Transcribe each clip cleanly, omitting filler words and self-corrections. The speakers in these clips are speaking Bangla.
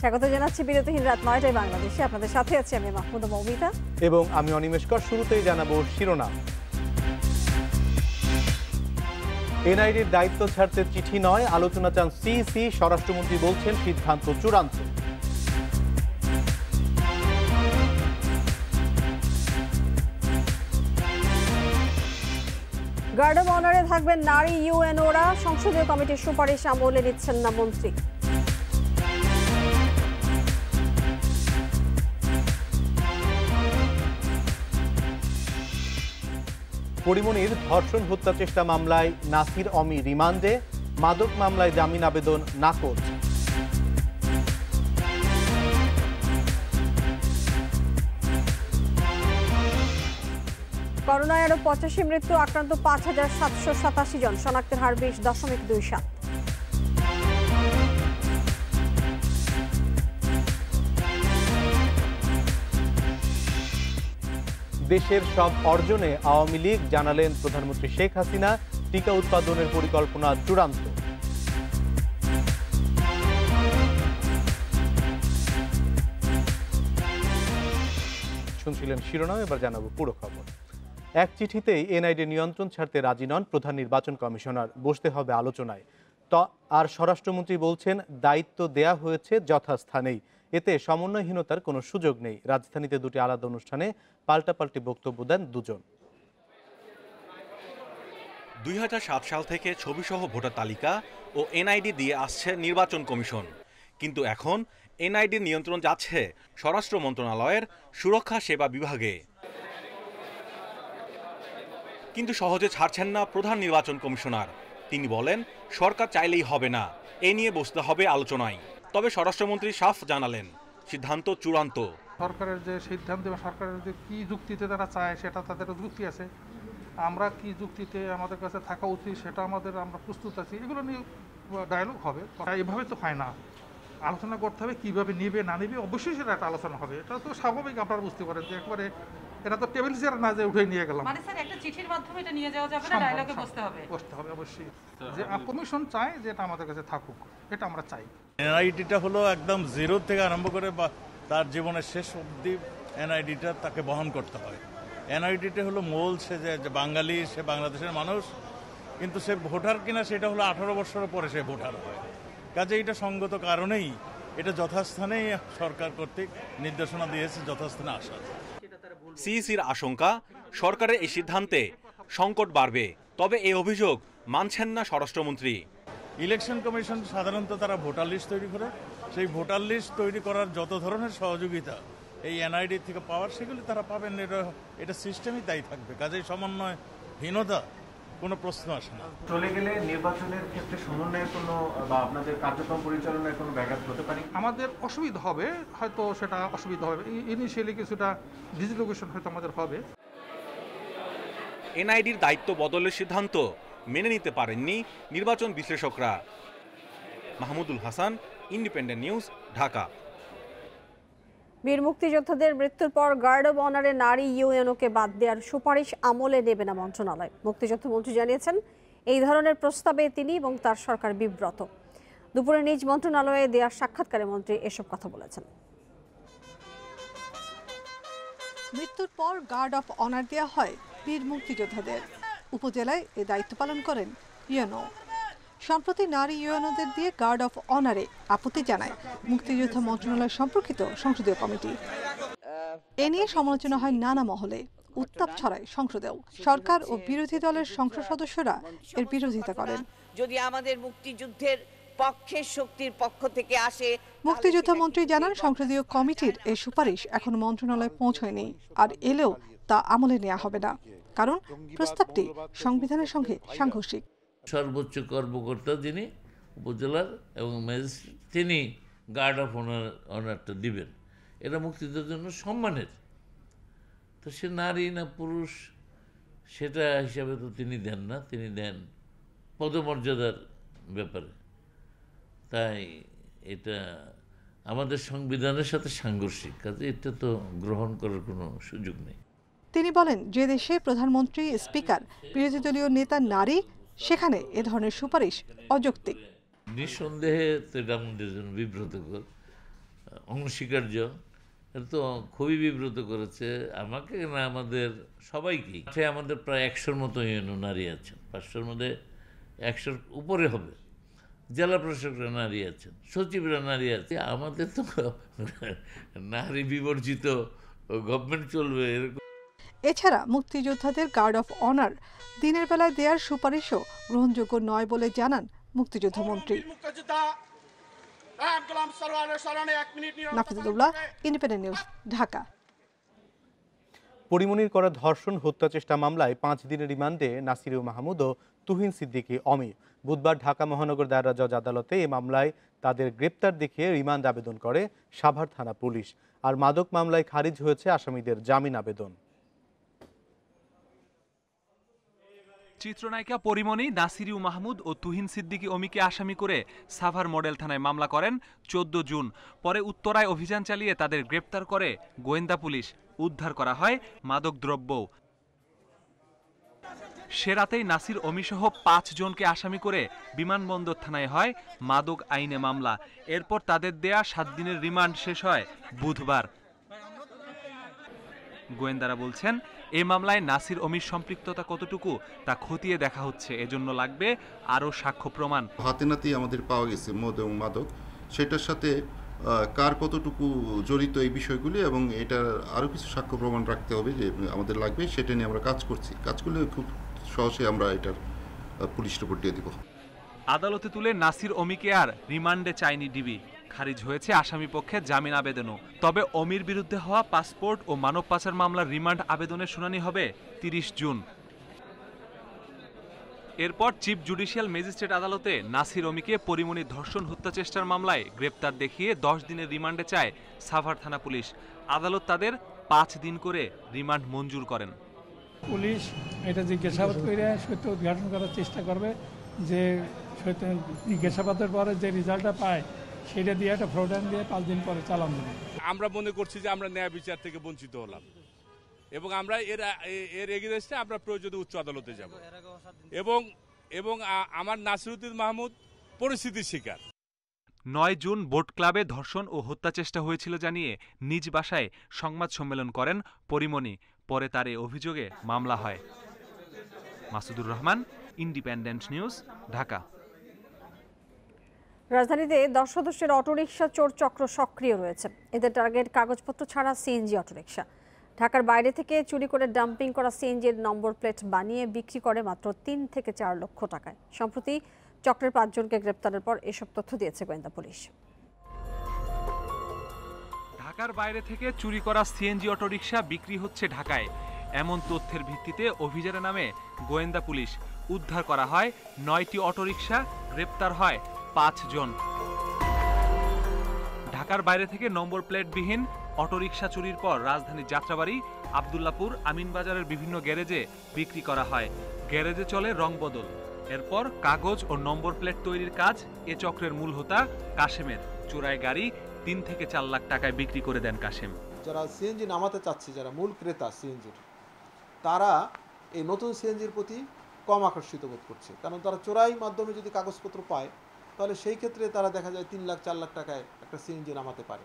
স্বাগত জানাচ্ছি বিরতিহীন রাত ৯টায় বাংলাদেশে। আপনাদের সাথে আছি আমি মাহমুদা মৌমিতা এবং আমি অনিমেষকর। শুরুতেই জানাবো শিরোনাম। এনআইডির দায়িত্ব ছাড়তে চিঠি নয়, আলোচনা চান সিইসি। স্বরাষ্ট্রমন্ত্রী বলছেন সিদ্ধান্ত চূড়ান্ত। গার্ড অব অনারে থাকবেন নারী ইউএনওরা। সংসদীয় কমিটির সুপারিশ আমলে নিচ্ছেন না মন্ত্রী। পরিমণির ধর্ষণ হত্যা চেষ্টা মামলায় নাসির অমি রিমান্ডে, মাদক মামলায় জামিন আবেদন নাকচ। করোনায় আরো 85 মৃত্যু, আক্রান্ত ৫,৭৮৭ জন, শনাক্তের হার 20.27। দেশের সব অর্জনে আওয়ামী লীগ, জানালেন প্রধানমন্ত্রী শেখ হাসিনা। টিকা উৎপাদনের পরিকল্পনা চূড়ান্ত। শুনছিলেন শিরোনাম, এবার জানাবো পুরো খবর। এক চিঠিতেই এনআইডি নিয়ন্ত্রণ ছাড়তে রাজি নন প্রধান নির্বাচন কমিশনার। বসতে হবে আলোচনায়। আর স্বরাষ্ট্রমন্ত্রী বলছেন দায়িত্ব দেয়া হয়েছে যথাস্থানেই, এতে সমন্বয়হীনতার কোনো সুযোগ নেই। রাজধানীতে দুটি আলাদা অনুষ্ঠানে পাল্টাপাল্টি বক্তব্য দেন দুজন। ২০০৭ সাল থেকে ছবিসহ ভোটার তালিকা ও এনআইডি দিয়ে আসছে নির্বাচন কমিশন, কিন্তু এখন এনআইডির নিয়ন্ত্রণ যাচ্ছে স্বরাষ্ট্র মন্ত্রণালয়ের সুরক্ষা সেবা বিভাগে। কিন্তু সহজে ছাড়ছেন না প্রধান নির্বাচন কমিশনার। তিনি বলেন সরকার চাইলেই হবে না, এ নিয়ে বসতে হবে আলোচনায়। তবে স্বরাষ্ট্রমন্ত্রী সাফ জানালেন সিদ্ধান্ত চূড়ান্ত। সরকারের যে সিদ্ধান্ত এবং সরকারের যে কী যুক্তিতে তারা চায় সেটা তাদেরও যুক্তি আছে। আমরা কি যুক্তিতে আমাদের কাছে থাকা উচিত সেটা আমরা প্রস্তুত আছি। এগুলো নিয়ে ডায়ালগ হবে। এভাবে তো হয় না, আলোচনা করতে হবে কীভাবে নিবে না নিবে, অবশ্যই সেটা একটা আলোচনা হবে। এটা তো স্বাভাবিক, আপনারা বুঝতে পারেন যে একবারে এটা তো টেবিল চেয়ার না যে উঠে নিয়ে গেলাম। মানে স্যার একটা চিঠির মাধ্যমে এটা নিয়ে যাওয়া যাবে না, ডায়ালগে বসতে হবে অবশ্যই। যে কমিশন চায় যে এটা আমাদের কাছে থাকুক, এটা আমরা চাই। এনআইডিটা হলো একদম জিরো থেকে আরম্ভ করে বা তার জীবনের শেষ অবধি এনআইডিটা তাকে বহন করতে হয়। এনআইডিটা হলো মূল, সে যে বাঙালি, সে বাংলাদেশের মানুষ, কিন্তু সে ভোটার কিনা সেটা হলো 18 বছরের পরে সে ভোটার হয়। কাজে এটা সঙ্গত কারণেই এটা যথাস্থানেই সরকার কর্তৃক নির্দেশনা দিয়েছে, যথাস্থানে আসা। সিইসির আশঙ্কা সরকারের এই সিদ্ধান্তে সংকট বাড়বে। তবে এই অভিযোগ মানছেন না স্বরাষ্ট্রমন্ত্রী। ইলেকশন কমিশন সাধারণত তারা ভোটার লিস্ট তৈরি করে, সেই ভোটার লিস্ট তৈরি করার যত ধরনের সহযোগিতা এই এনআইডি থেকে পাওয়ার, সেগুলি তারা পাবেন। এটা সিস্টেমই তাই থাকবে। কাজেই সমন্বয়হীনতা কোনো প্রশ্ন আসে না। চলে গেলে নির্বাচনের ক্ষেত্রে সমন্বয়ের কোনো বা আপনাদের কার্যক্রম পরিচালনায় কোনো ব্যাঘাত হতে পারে? আমাদের অসুবিধা হবে, হয়তো সেটা অসুবিধা হবে। ইনিশিয়ালি কিছুটা ডিজিলোকেশন হয়তো আমাদের হবে। এনআইডির দায়িত্ব বদলের সিদ্ধান্ত মেনে নিতে পারেননি নির্বাচন বিশ্লেষকরা। Mahmudul Hasan, independent news, Dhaka. বীর মুক্তিযোদ্ধাদের মৃত্যুর পর গার্ড অব অনারে নারী ইউএনওকে বাদ দেওয়ার সুপারিশ আমলে নেবে না মন্ত্রণালয়। মুক্তিযোদ্ধা মন্ত্রী জানিয়েছেন এই ধরনের প্রস্তাবে তিনি এবং তার সরকার বিব্রত। দুপুরে নিজ মন্ত্রণালয়ে দেওয়া সাক্ষাৎকারে মন্ত্রী এসব কথা বলেছেন। মৃত্যুর পর গার্ড অফ অনার দেওয়া হয় বীর মুক্তিযোদ্ধাদের। উপজেলায় এ দায়িত্ব পালন করেন ইউএনও। সম্প্রতি নারী ইউএনওদের দিয়ে গার্ড অফ অনারে আপত্তি জানায় মুক্তিযোদ্ধা মন্ত্রণালয় সম্পর্কিত সংসদীয় কমিটি। এ নিয়ে সমালোচনা হয় নানা মহলে, উত্তাপ ছড়ায় সংসদেও। সরকার ও বিরোধী দলের সংসদ সদস্যরা এর বিরোধিতা করেন। যদি আমাদের মুক্তিযুদ্ধের পক্ষের শক্তির পক্ষ থেকে আসে। মুক্তিযোদ্ধা মন্ত্রী জানান সংসদীয় কমিটির এই সুপারিশ এখন মন্ত্রণালয়ে পৌঁছয়নি, আর এলেও তা আমলে নেওয়া হবে না, কারণ প্রস্তাবটি সংবিধানের সঙ্গে সাংঘর্ষিক। সর্বোচ্চ কর্মকর্তা যিনি উপজেলার এবং ম্যাজিস্ট্রেট, তিনি গার্ড অফ অনারটা দিবেন। এটা মুক্তিযোদ্ধার জন্য সম্মানের। তো সে নারী না পুরুষ সেটা হিসাবে তো তিনি দেন না, তিনি দেন পদমর্যাদার ব্যাপারে। তাই এটা আমাদের সংবিধানের সাথে সাংঘর্ষিক, কাজে এটা তো গ্রহণ করার কোনো সুযোগ নেই। তিনি বলেন, যে দেশে প্রধানমন্ত্রী, স্পিকার, বিরোধী দলীয় নেতা নারী, সেখানে এ ধরনের সুপারিশ অযৌক্তিক। নিঃসন্দেহে তো এটা আমাদের জন্য বিব্রতকর। অনস্বীকার্য। এটা তো খুবই বিব্রত করেছে আমাকে না আমাদের সবাইকেই। আমাদের প্রায় 100-র মতো ইউনো নারী আছেন, 500-র মধ্যে 100-র উপরে হবে। জেলা প্রশাসকরা নারী আছেন, সচিবরা নারী আছে। আমাদের তো নারী বিবর্জিত গভর্নমেন্ট চলবে এরকম। এছাড়া মুক্তিযোদ্ধাদের গার্ড অফ অনার দিনের বেলায় দেওয়ার সুপারিশও গ্রহণযোগ্য নয় বলে জানান মুক্তিযোদ্ধা মন্ত্রী। নাফিজুল্লাহ, ইন্ডিপেন্ডেন্ট নিউজ, ঢাকা। পরিমনির করা ধর্ষণ হত্যা চেষ্টা মামলায় 5 দিনের রিমান্ডে নাসির মাহমুদ ও তুহিন সিদ্দিকী অমি। বুধবার ঢাকা মহানগর দায়রা জজ আদালতে এই মামলায় তাদের গ্রেপ্তার দেখিয়ে রিমান্ড আবেদন করে সাভার থানা পুলিশ। আর মাদক মামলায় খারিজ হয়েছে আসামিদের জামিন আবেদন। চিত্রনায়িকা পরিমণি নাসির মাহমুদ ও তুহিন সিদ্দিকী অমিকে আসামি করে সাভার মডেল থানায় মামলা করেন 14 জুন। পরে উত্তরায় অভিযান চালিয়ে তাদের গ্রেপ্তার করে গোয়েন্দা পুলিশ। উদ্ধার করা হয় মাদকদ্রব্য। সে রাতেই নাসির অমিসহ 5 জনকে আসামি করে বিমানবন্দর থানায় হয় মাদক আইনে মামলা। এরপর তাদের দেয়া 7 দিনের রিমান্ড শেষ হয় বুধবার। গোয়েন্দারা বলছেন এই মামলায় নাসির অমির সম্পৃক্ততা কতটুকু তা খতিয়ে দেখা হচ্ছে। এজন্য লাগবে আরও সাক্ষ্য প্রমাণ। হাতে নাতেই আমাদের পাওয়া গেছে মদ এবং মাদক, সেটার সাথে কার কতটুকু জড়িত এই বিষয়গুলি, এবং এটার আরও কিছু সাক্ষ্য প্রমাণ রাখতে হবে যে আমাদের লাগবে। সেটা নিয়ে আমরা কাজ করছি। কাজ করলে খুব সহজে আমরা এটার পুলিশ রিপোর্ট দিয়ে দিব। আদালতে তুলে নাসির অমিকে আর রিমান্ডে চায়নি ডিবি। খারিজ হয়েছে আসামি পক্ষে জামিন আবেদনও। তবে অমির বিরুদ্ধে হওয়া পাসপোর্ট ও মানব পাচার মামলার রিমান্ড আবেদনের শুনানি হবে 30 জুন। এরপর চিফ জুডিশিয়াল ম্যাজিস্ট্রেট আদালতে নাসির অমিকে পরিমণি ধর্ষণ হত্যা চেষ্টার মামলায় গ্রেপ্তার দেখিয়ে 10 দিনের রিমান্ডে চায় সাভার থানা পুলিশ। আদালত তাদের 5 দিন করে রিমান্ড মঞ্জুর করেন। পুলিশ এটা জিজ্ঞাসাবাদ করে সত্য উদ্ঘাটন করার চেষ্টা করবে, যে সত্য জিজ্ঞাসাবাদের পরে যে রেজাল্টটা পায় সেটা দিয়ে একটা ফ্রডান দিয়ে 5 দিন পরে চালান দেবে। আমরা মনে করছি যে আমরা ন্যায় বিচার থেকে বঞ্চিত হলাম, এবং আমরা এর এগেইনস্টে আমরা প্রয়োজনে উচ্চ আদালতে যাব, এবং আমার নাসিরউদ্দিন মাহমুদ পরিস্থিতির শিকার। 9 জুন বোট ক্লাবে ধর্ষণ ও হত্যা চেষ্টা হয়েছিল জানিয়ে নিজ বাসায় সংবাদ সম্মেলন করেন পরিমণি। পরে তার এই অভিযোগে মামলা হয়। Masudur Rahman, independent news, Dhaka. রাজধানীতে 10 সদস্যের অটোরিকশা চোর চক্র সক্রিয় রয়েছে। এদের টার্গেট কাগজপত্র ছাড়া সিএনজি অটোরিকশা। ঢাকার বাইরে থেকে চুরি করে ডাম্পিং করা সিএনজির নম্বর প্লেট বানিয়ে বিক্রি করে মাত্র 3 থেকে 4 লক্ষ টাকায়। সম্প্রতি চক্রের 5 জনকে গ্রেপ্তারের পর এসব তথ্য দিয়েছে গোয়েন্দা পুলিশ। ঢাকার বাইরে থেকে চুরি করা সিএনজি অটোরিকশা বিক্রি হচ্ছে ঢাকায়, এমন তথ্যের ভিত্তিতে অভিযানে নামে গোয়েন্দা পুলিশ। উদ্ধার করা হয় 9টি অটোরিকশা, গ্রেপ্তার হয় 5 জন। ঢাকার বাইরে থেকে নম্বর প্লেটবিহীন অটোরিকশা চুরির পর রাজধানী যাত্রাবাড়ি, আব্দুল্লাপুর, আমিনবাজারের বিভিন্ন গ্যারেজে বিক্রি করা হয়। গ্যারেজে চলে রং বদল। এরপর কাগজ ও নম্বর প্লেট তৈরির কাজ এ চক্রের মূল হোতা কাশেমের। চোরাই গাড়ি 3 থেকে 4 লাখ টাকায় বিক্রি করে দেন কাশেম। যারা সিএনজি নামাতে চাচ্ছে, যারা মূল ক্রেতা সিএনজির, তারা এই নতুন সিএনজির প্রতি কম আকর্ষিত বোধ করছে, কারণ তারা চোরাই মাধ্যমে যদি কাগজপত্র পায় তাহলে সেই ক্ষেত্রে তারা দেখা যায় 3 লাখ 4 লাখ টাকায় একটা সিএনজি নামাতে পারে।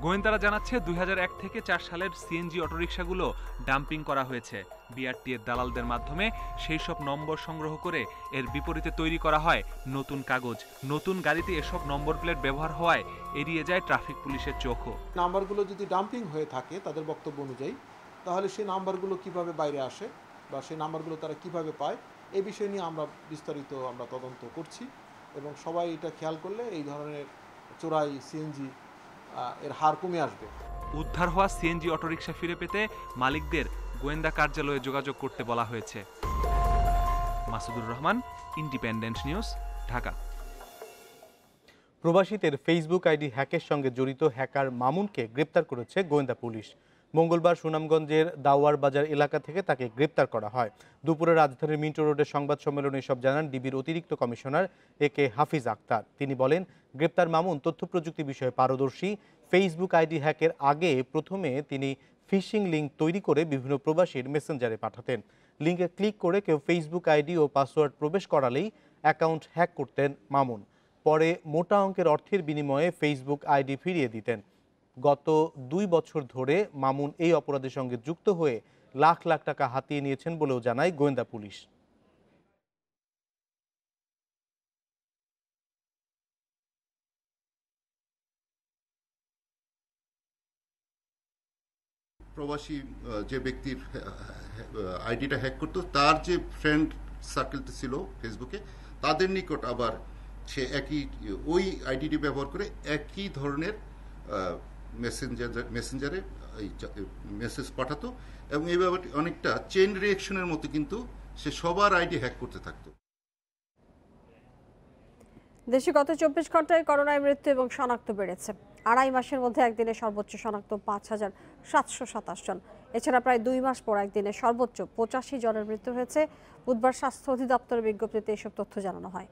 গোয়েন্দারা জানাচ্ছে 2001 থেকে 4 সালের সিএনজি অটোরিকশাগুলো ডাম্পিং করা হয়েছে। বিআরটি এর দালালদের মাধ্যমে সেই সব নম্বর সংগ্রহ করে এর বিপরীতে তৈরি করা হয় নতুন কাগজ। নতুন গাড়িতে এসব নম্বর প্লেট ব্যবহার হওয়ায় এড়িয়ে যায় ট্রাফিক পুলিশের চোখও। নাম্বারগুলো যদি ডাম্পিং হয়ে থাকে তাদের বক্তব্য অনুযায়ী, তাহলে সেই নাম্বারগুলো কিভাবে বাইরে আসে বা সেই নাম্বারগুলো তারা কিভাবে পায়, এই বিষয় নিয়ে আমরা বিস্তারিত তদন্ত করছি, এবং সবাই এটা খেয়াল করলে এই ধরনের চোরাই সিএনজি এর হার কমে আসবে। উদ্ধার হওয়া সিএনজি অটোরিকশা ফিরে পেতে মালিকদের গোয়েন্দা কার্যালয়ে যোগাযোগ করতে বলা হয়েছে। Masudur Rahman, independent news, Dhaka. প্রবাসীদের ফেসবুক আইডি হ্যাকের সঙ্গে জড়িত হ্যাকার মামুনকে গ্রেপ্তার করেছে গোয়েন্দা পুলিশ। মঙ্গলবার সুনামগঞ্জের দাওয়ার বাজার এলাকা থেকে তাকে গ্রেপ্তার করা হয়। দুপুরে রাজধানীর মিন্টো রোডের সংবাদ সম্মেলনে এসব জানান ডিবির অতিরিক্ত কমিশনার AK হাফিজ আক্তার। তিনি বলেন, গ্রেপ্তার মামুন তথ্য প্রযুক্তি বিষয়ে পারদর্শী। ফেসবুক আইডি হ্যাকের আগে প্রথমে তিনি ফিশিং লিঙ্ক তৈরি করে বিভিন্ন প্রবাসীর মেসেঞ্জারে পাঠাতেন। লিঙ্কে ক্লিক করে কেউ ফেসবুক আইডি ও পাসওয়ার্ড প্রবেশ করালেই অ্যাকাউন্ট হ্যাক করতেন মামুন। পরে মোটা অঙ্কের অর্থের বিনিময়ে ফেসবুক আইডি ফিরিয়ে দিতেন। গত 2 বছর ধরে মামুন এই অপরাধের সঙ্গে যুক্ত হয়ে লাখ লাখ টাকা হাতিয়ে নিয়েছেন বলেও জানায় গোয়েন্দা পুলিশ। প্রবাসী যে ব্যক্তির আইডিটা হ্যাক করতো, তার যে ফ্রেন্ড সার্কেলটা ছিল ফেসবুকে, তাদের নিকট আবার সে ওই আইডিটি ব্যবহার করে একই ধরনের মেসেঞ্জারে মেসেজ পাঠাতো এবং এই ব্যাপারটি অনেকটা চেইন রিঅ্যাকশনের মতো, কিন্তু সে সবার আইডি হ্যাক করতে থাকতো। দেশে গত 24 ঘন্টায় করোনায় মৃত্যু এবং শনাক্ত বেড়েছে। আড়াই মাসের মধ্যে একদিনে সর্বোচ্চ শনাক্ত 5,727 জন। এছাড়া প্রায় 2 মাস পর একদিনে সর্বোচ্চ 85 জনের মৃত্যু হয়েছে। বুধবার স্বাস্থ্য অধিদপ্তরের বিজ্ঞপ্তিতে এসব তথ্য জানানো হয়।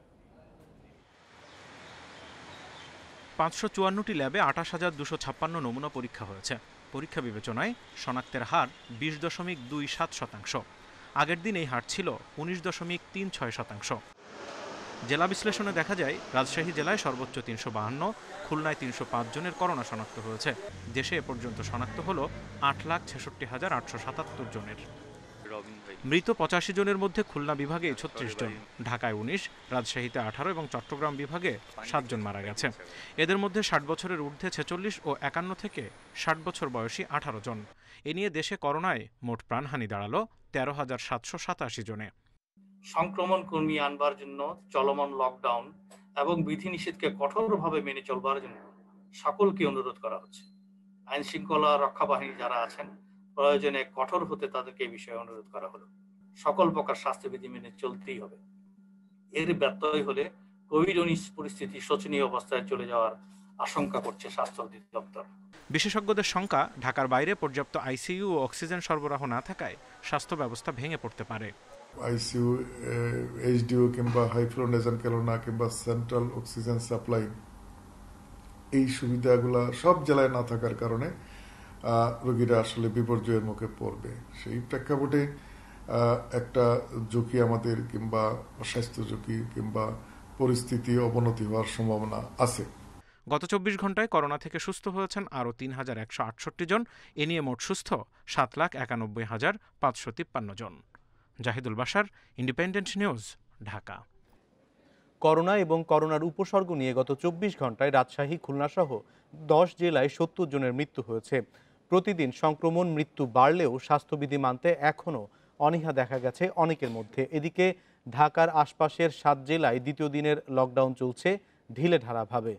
554টি ল্যাবে 28,256 নমুনা পরীক্ষা হয়েছে। পরীক্ষা বিবেচনায় শনাক্তের হার 20.27%। আগের দিন এই হার ছিল 19.36%। জেলা বিশ্লেষণে দেখা যায় রাজশাহী জেলায় সর্বোচ্চ 352, খুলনায় 305 জনের করোনা শনাক্ত হয়েছে। দেশে এ পর্যন্ত শনাক্ত হল 8,66,877 জনের। মৃত 85 জনের মধ্যে খুলনা বিভাগে 36 জন, ঢাকায় 19, রাজশাহীতে 18 এবং চট্টগ্রাম বিভাগে 7 জন মারা গেছে। এদের মধ্যে 60 বছরের ঊর্ধ্বে 46 ও 51 থেকে 60 বছর বয়সী 18 জন। এ নিয়ে দেশে করোনায় মোট প্রাণহানি দাঁড়ালো 13,787 জনে। সংক্রমণ কমিয়ে আনবার জন্য চলমান লকডাউন এবং বিধিনিষেধকে কঠোরভাবে মেনে চলবার জন্য সকলকে অনুরোধ করা হচ্ছে। আইন শৃঙ্খলা রক্ষা বাহিনী যারা আছেন, প্রয়োজনে কঠোর হতে তাদেরকে এই বিষয়ে অনুরোধ করা হলো। সকল প্রকার স্বাস্থ্যবিধি মেনে চলতেই হবে। এর ব্যত্যয় হলে কোভিড-19 পরিস্থিতি শোচনীয় অবস্থায় চলে যাওয়ার আশঙ্কা করছে স্বাস্থ্য অধিদপ্তর। বিশেষজ্ঞদের শঙ্কা, ঢাকার বাইরে পর্যাপ্ত আইসিইউ ও অক্সিজেন সরবরাহ না থাকায় স্বাস্থ্য ব্যবস্থা ভেঙে পড়তে পারে। আইসিইউ, এইচডিও কিংবা হাইফ্লো নেজাল ক্যালোনা কিংবা সেন্ট্রাল অক্সিজেন সাপ্লাই, এই সুবিধাগুলা সব জেলায় না থাকার কারণে রোগীরা আসলে বিপর্যয়ের মুখে পড়বে। সেই প্রেক্ষাপটে একটা ঝুঁকি আমাদের, কিংবা স্বাস্থ্য ঝুঁকি কিংবা পরিস্থিতি অবনতি হওয়ার সম্ভাবনা আছে। গত 24 ঘন্টায় করোনা থেকে সুস্থ হয়েছেন আরও 3,168 জন। এ নিয়ে মোট সুস্থ 7,91,553 জন। Jahidul Bashar, independent news, Dhaka. Corona এবং করোনার উপসর্গ নিয়ে গত 24 ঘন্টায় রাজশাহী, খুলনা সহ 10 জেলায় 70 জনের মৃত্যু হয়েছে। প্রতিদিন সংক্রমণ মৃত্যু বাড়লেও স্বাস্থ্যবিধি মানতে এখনও অনীহা দেখা গেছে অনেকের মধ্যে। এদিকে ঢাকার আশপাশের 7 জেলায় দ্বিতীয় দিনের লকডাউন চলছে ঢিলেঢালাভাবে।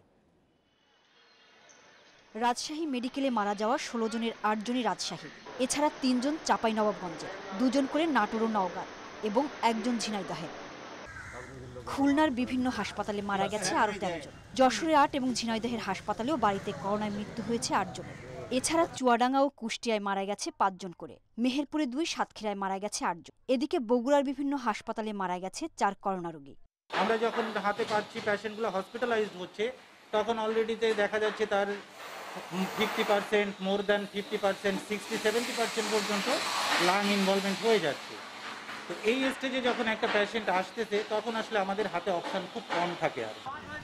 রাজশাহী মেডিকেলে মারা যাওয়া 16 জনের 8 জনই রাজশাহী। এছাড়া 3 জন চাঁপাইনবাবগঞ্জে, 2 জন করে নাটোর ও নওগাঁ এবং 1 জন ঝিনাইদহে। খুলনার বিভিন্ন হাসপাতালে মারা গেছে আরও 13 জন। যশোরে 8 এবং ঝিনাইদহের হাসপাতালেও বাড়িতে করোনায় মৃত্যু হয়েছে 8 জনের। এছাড়া চুয়াডাঙ্গা ও কুষ্টিয়ায় মারা গেছে 5 জন করে। মেহেরপুরে 2, সাতক্ষীরায় মারা গেছে 8 জন। এদিকে বগুড়ার বিভিন্ন হাসপাতালে মারা গেছে 4 করোনা রোগী। আমরা যখন হাতে পাচ্ছি পেশেন্টগুলো হসপিটালাইজড হচ্ছে, তখন অলরেডিতে দেখা যাচ্ছে তার 50%, মোর দ্যান 50%, 60-70% পর্যন্ত লাং ইনভলভমেন্ট হয়ে যাচ্ছে। তো এই স্টেজে যখন একটা পেশেন্ট আসতেছে, তখন আসলে আমাদের হাতে অপশন খুব কম থাকে। আর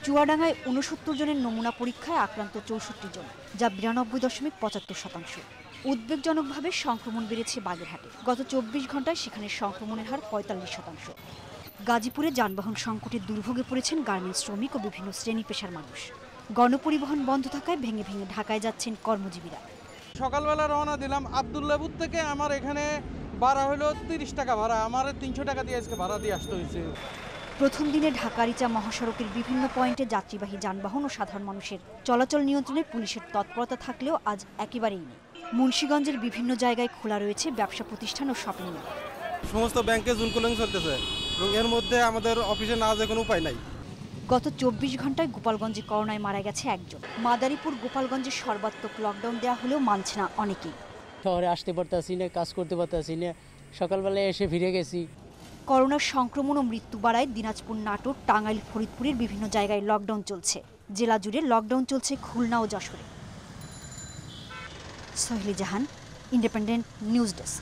চুয়াডাঙ্গায় 69 জনের নমুনা পরীক্ষায় আক্রান্ত 64 জন, যা 92.75%। উদ্বেগজনকভাবে সংক্রমণ বেড়েছে বাগেরহাটে। গত 24 ঘন্টায় সেখানে সংক্রমণের হার 45%। গাজীপুরে যানবাহন সংকটে দুর্ভোগে পড়েছেন গার্মেন্টস শ্রমিক ও বিভিন্ন শ্রেণী পেশার মানুষ। গণপরিবহন বন্ধ থাকায় ভেঙে ভেঙে ঢাকায় যাচ্ছেন কর্মজীবীরা। সকালবেলা রওনা দিলাম আব্দুল্লাপুর থেকে, আমার এখানে ভাড়া হলো 30 টাকা ভাড়া, আমার 300 টাকা দিয়ে আজকে ভাড়া দিয়ে আসতে হয়েছে। প্রথম দিনে ঢাকা-রিচা মহাসড়কের বিভিন্ন পয়েন্টে যাত্রীবাহী যানবাহন ও সাধারণ মানুষের চলাচল নিয়ন্ত্রণে পুলিশের তৎপরতা থাকলেও আজ একেবারেই নেই। মুন্সিগঞ্জের বিভিন্ন জায়গায় খোলা রয়েছে ব্যবসা প্রতিষ্ঠান ও শপিং মল। সমস্ত ব্যাংকে জুনকুলিং চলতেছে এবং এর মধ্যে আমাদের অফিসে না যাওয়ার কোনো উপায় নাই। গত 24 ঘন্টায় গোপালগঞ্জে করোনায় মারা গেছে 1 জন। মাদারীপুর, গোপালগঞ্জে সর্বাত্মক লকডাউন দেওয়া হলেও মানছে না অনেকেই। শহরে আসতে পারতাছি না, কাজ করতে পারতাছি না, সকালবেলায় এসে ফিরে গেছি। করোনার সংক্রমণ ও মৃত্যু বাড়ায় দিনাজপুর, নাটোর, টাঙ্গাইল, ফরিদপুরের বিভিন্ন জায়গায় লকডাউন চলছে। জেলা জুড়ে লকডাউন চলছে খুলনা ও যশোরে। সোহেলি জাহান, ইন্ডিপেন্ডেন্ট নিউজ ডেস্ক।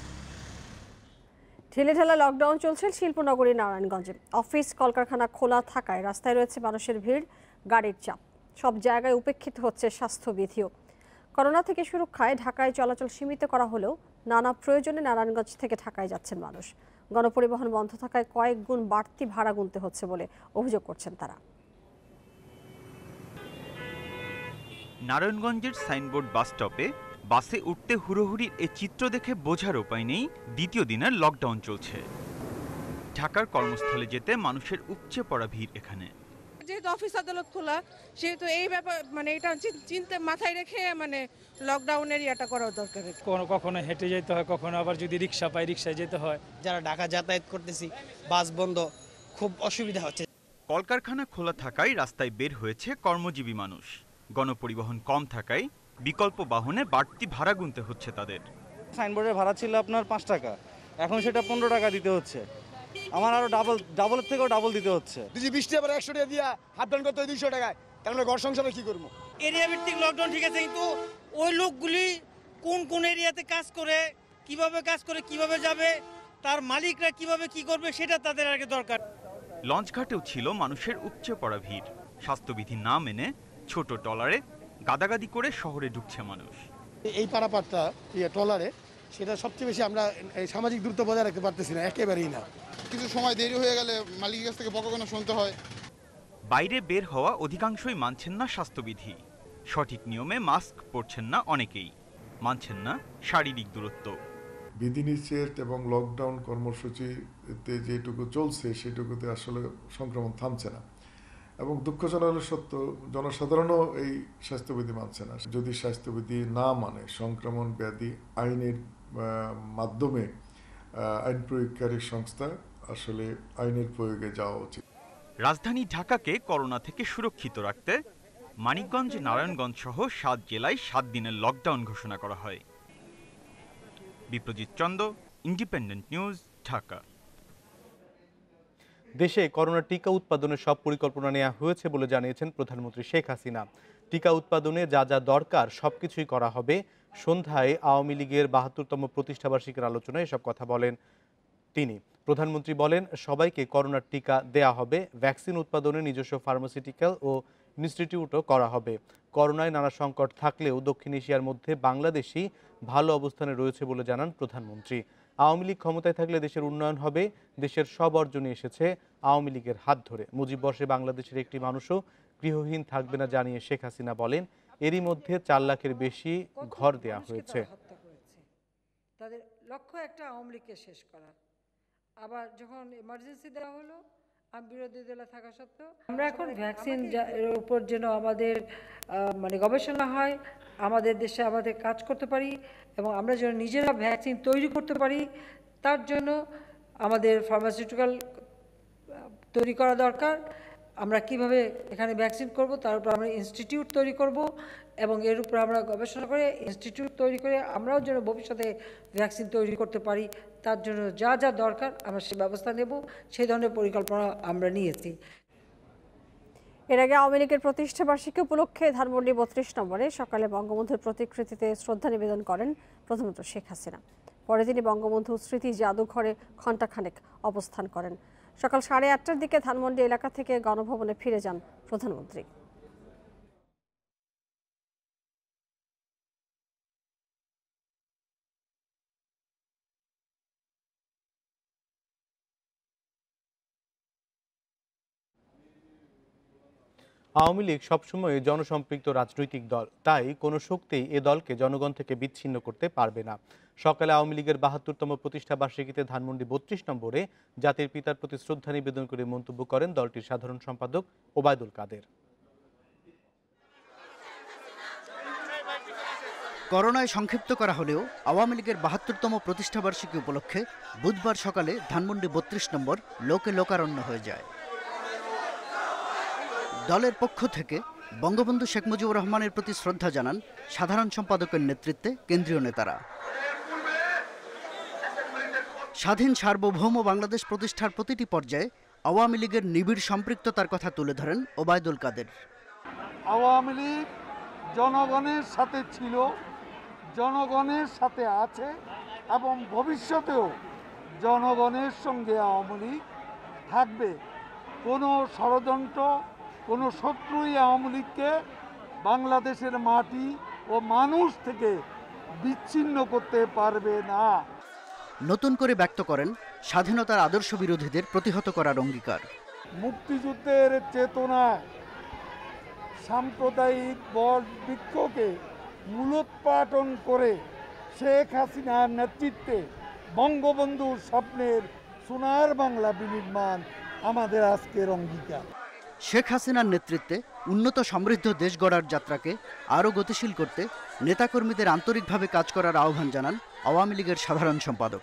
ঢিলেঢালা লকডাউন চলছে শিল্পনগরী নারায়ণগঞ্জে। অফিস কলকারখানা খোলা থাকায় রাস্তায় রয়েছে মানুষের ভিড়। গাড়ির চাপ। সব জায়গায় উপেক্ষিত হচ্ছে স্বাস্থ্যবিধিও। করোনা থেকে সুরক্ষায় ঢাকায় চলাচল সীমিত করা হলেও নানা প্রয়োজনে নারায়ণগঞ্জ থেকে ঢাকায় যাচ্ছেন মানুষ। গণপরিবহন বন্ধ থাকায় কয়েক গুণ বাড়তি ভাড়া গুনতে হচ্ছে বলে অভিযোগ করছেন তারা। নারায়ণগঞ্জের সাইনবোর্ড বাস স্টপে বাসে উঠতে হুড়োহুড়ির এই চিত্র দেখে বোঝার উপায় নেই দ্বিতীয় দিনের লকডাউন চলছে। ঢাকার কর্মস্থলে যেতে মানুষের উপচে পড়া ভিড় এখানে। যেহেতু অফিস আদালত খোলা, সেহেতু এই ব্যাপার এটা চিন্তা মাথায় রেখে লকডাউনের ইয়াটা করা দরকার। কখনো হেঁটে যেতে হয়, কখনো আবার যদি রিক্সা পাই রিক্সায় যেতে হয়। যারা ঢাকা যাতায়াত করতেছি, বাস বন্ধ, খুব অসুবিধা হচ্ছে। কলকারখানা খোলা থাকায় রাস্তায় বের হয়েছে কর্মজীবী মানুষ। গণপরিবহন কম থাকায় বিকল্প বাহনে বাড়তি ভাড়া গুনতে হচ্ছে তাদের। সাইনবোর্ডের ভাড়া ছিল আপনার 5 টাকা, এখন সেটা 15 টাকা দিতে হচ্ছে। আমার আরো ডাবলের থেকেও ডাবল দিতে হচ্ছে। বৃষ্টি আবার 100 টাকা দিয়া হাফ ডাউন করতে 200 টাকায়, তাহলে ঘর সংসারে কি করবো? এরিয়া ভিত্তিক লকডাউন ঠিক আছে, কিন্তু ওই লোকগুলি কোন কোন এরিয়াতে কাজ করে, কিভাবে যাবে, তার মালিকরা কিভাবে কি করবে, সেটা তাদের আগে দরকার। লঞ্চঘাটেও ছিল মানুষের উপচে পড়া ভিড়। স্বাস্থ্যবিধি না মেনে ছোট ট্রলারে গাদাগাদি করে শহরে ঢুকছে মানুষ। এই পারাপারটা ট্রলারে, সেটা সবচেয়ে বেশি আমরা সামাজিক দূরত্ব বজায় রাখতে পারতেছি না, একেবারেই না। কিছু সময় দেরি হয়ে গেলে মালিকের কাছ থেকে বকাবকি শুনতে হয়। বাইরে বের হওয়া অধিকাংশই মানছেন না স্বাস্থ্যবিধি। সঠিক নিয়মে মাস্ক পরছেন না অনেকেই, মানছেন না শারীরিক দূরত্ব। বিধিনিষেধ এবং লকডাউন কর্মসূচিতে যেটুকু চলছে সেটুকুতে আসলে সংক্রমণ থামছে না, এবং দুঃখজনক সত্য জনসাধারণও এই স্বাস্থ্যবিধি মানছে না। যদি স্বাস্থ্যবিধি না মানে সংক্রমণ ব্যাধি আইনের মাধ্যমে আইন প্রয়োগকারী সংস্থা আসলে আইনের প্রয়োগে যাওয়া উচিত। রাজধানী ঢাকাকে করোনা থেকে সুরক্ষিত রাখতে মানিকগঞ্জ, নারায়ণগঞ্জ সহ 7 জেলায় 7 দিনের লকডাউন ঘোষণা করা হয়। Biprajit Chanda, independent news, Dhaka. দেশে করোনা টিকা উৎপাদনের সব পরিকল্পনা নেওয়া হয়েছে বলে জানিয়েছেন প্রধানমন্ত্রী শেখ হাসিনা। টিকা উৎপাদনে যা যা দরকার সবকিছুই করা হবে। সন্ধ্যায় আওয়ামী লীগের ৭২তম প্রতিষ্ঠাবার্ষিকীর আলোচনায় এসব কথা বলেন তিনি। প্রধানমন্ত্রী বলেন, সবাইকে করোনার টিকা দেয়া হবে। ভ্যাকসিন উৎপাদনে নিজস্ব ফার্মাসিউটিক্যাল ও ইনস্টিটিউটও করা হবে। করোনায় নানা সংকট থাকলেও দক্ষিণ এশিয়ার মধ্যে বাংলাদেশই ভালো অবস্থানে রয়েছে বলে জানান প্রধানমন্ত্রী। আওয়ামী লীগ ক্ষমতায় থাকলে দেশের উন্নয়ন হবে। দেশের সব অর্জনই এসেছে আওয়ামী লীগের হাত ধরে। মুজিব বর্ষে বাংলাদেশের একটি মানুষও গৃহহীন থাকবে না জানিয়ে শেখ হাসিনা বলেন, এরই মধ্যে 4 লাখের বেশি ঘর দেয়া হয়েছে। তাদের লক্ষ্য একটা আওয়ামী লীগকে শেষ করা। আবার যখন এমার্জেন্সি দেওয়া হলো, আমি বিরোধী দলে থাকা সত্ত্বেও আমরা এখন ভ্যাকসিন এর উপর যেন আমাদের গবেষণা হয়, আমাদের দেশে আমাদের কাজ করতে পারি এবং আমরা যেন নিজেরা ভ্যাকসিন তৈরি করতে পারি, তার জন্য আমাদের ফার্মাসিউটিক্যাল তৈরি করা দরকার। আমরা কিভাবে এখানে ভ্যাকসিন করব, তার উপর আমরা ইনস্টিটিউট তৈরি করব এবং এর উপর আমরা গবেষণা করে ইনস্টিটিউট তৈরি করে আমরাও যেন ভবিষ্যতে ভ্যাকসিন তৈরি করতে পারি, তার জন্য যা যা দরকার আমরা সে ব্যবস্থা নেব। সেই ধরনের পরিকল্পনা আমরা নিয়েছি। এর আগে আওয়ামী লীগের প্রতিষ্ঠাবার্ষিকী উপলক্ষে ধানমন্ডি ৩২ নম্বরে সকালে বঙ্গবন্ধুর প্রতিকৃতিতে শ্রদ্ধা নিবেদন করেন প্রধানমন্ত্রী শেখ হাসিনা। পরে তিনি বঙ্গবন্ধু স্মৃতি জাদুঘরে ঘণ্টাখানেক অবস্থান করেন। সকাল 8:30টার দিকে ধানমন্ডি এলাকা থেকে গণভবনে ফিরে যান প্রধানমন্ত্রী। আওয়ামী লীগ সবসময় জনসম্পৃক্ত রাজনৈতিক দল, তাই কোনো শক্তিই এ দলকে জনগণ থেকে বিচ্ছিন্ন করতে পারবে না। সকালে আওয়ামী লীগের ৭২তম প্রতিষ্ঠাবার্ষিকীতে ধানমন্ডি ৩২ নম্বরে জাতির পিতার প্রতি শ্রদ্ধা নিবেদন করে মন্তব্য করেন দলটির সাধারণ সম্পাদক ওবায়দুল কাদের। করোনায় সংক্ষিপ্ত করা হলেও আওয়ামী লীগের ৭২তম প্রতিষ্ঠাবার্ষিকী উপলক্ষে বুধবার সকালে ধানমন্ডি ৩২ নম্বর লোকে লোকারণ্য হয়ে যায়। দলের পক্ষ থেকে বঙ্গবন্ধু শেখ মুজিবুর রহমানের প্রতি শ্রদ্ধা জানান সাধারণ সম্পাদকের নেতৃত্বে কেন্দ্রীয় নেতারা। স্বাধীন সার্বভৌম বাংলাদেশ প্রতিষ্ঠার প্রতিটি পর্যায়ে আওয়ামী লীগের নিবিড় সম্পৃক্ততার কথা তুলে ধরেন ওবায়দুল কাদের। আওয়ামী লীগ জনগণের সাথে ছিল, জনগণের সাথে আছে এবং ভবিষ্যতেও জনগণের সঙ্গে আওয়ামী লীগ থাকবে। কোনো ষড়যন্ত্র, কোনো শত্রুই আওয়ামী লীগকে বাংলাদেশের মাটি ও মানুষ থেকে বিচ্ছিন্ন করতে পারবে না। নতুন করে ব্যক্ত করেন স্বাধীনতার আদর্শ বিরোধীদের প্রতিহত করার অঙ্গীকার। মুক্তিযুদ্ধের চেতনায় সাম্প্রদায়িক বটবৃক্ষকে মূলোৎপাটন করে শেখ হাসিনার নেতৃত্বে বঙ্গবন্ধুর স্বপ্নের সোনার বাংলা বিনির্মাণ আমাদের আজকের অঙ্গীকার। শেখ হাসিনার নেতৃত্বে উন্নত সমৃদ্ধ দেশ গড়ার যাত্রাকে আরও গতিশীল করতে নেতাকর্মীদের আন্তরিকভাবে কাজ করার আহ্বান জানান আওয়ামী লীগের সাধারণ সম্পাদক।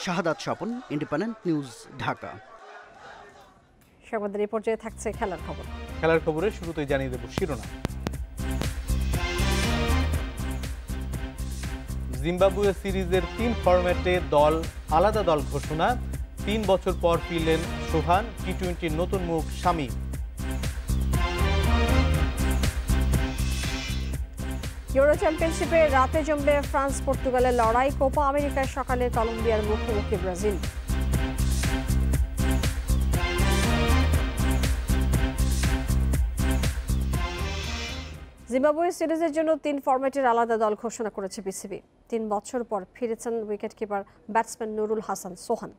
শাহাদাত স্বপন, ইন্ডিপেন্ডেন্ট নিউজ, ঢাকা। সংবাদের এই পর্যায়ে থাকছে খেলার খবর। খেলার খবরের শুরুতেই জানিয়ে দেব শিরোনাম। জিম্বাবুয়ে সিরিজের 3 ফরম্যাটে আলাদা দল ঘোষণা। 3 বছর পর ফিরলেন সোহান। টি-20 নতুন মুখ শামীম। ইউরো চ্যাম্পিয়নশিপে রাতে জমবে ফ্রান্স পর্তুগালের লড়াই। কোপা আমেরিকায় সকালে কলম্বিয়ার মুখোমুখি ব্রাজিল। জিম্বাবুয়ে সিরিজের জন্য 3 ফরম্যাটের আলাদা দল ঘোষণা করেছে বিসিবি। 3 বছর পর ফিরেছেন উইকেটকিপার ব্যাটসম্যান নুরুল হাসান সোহান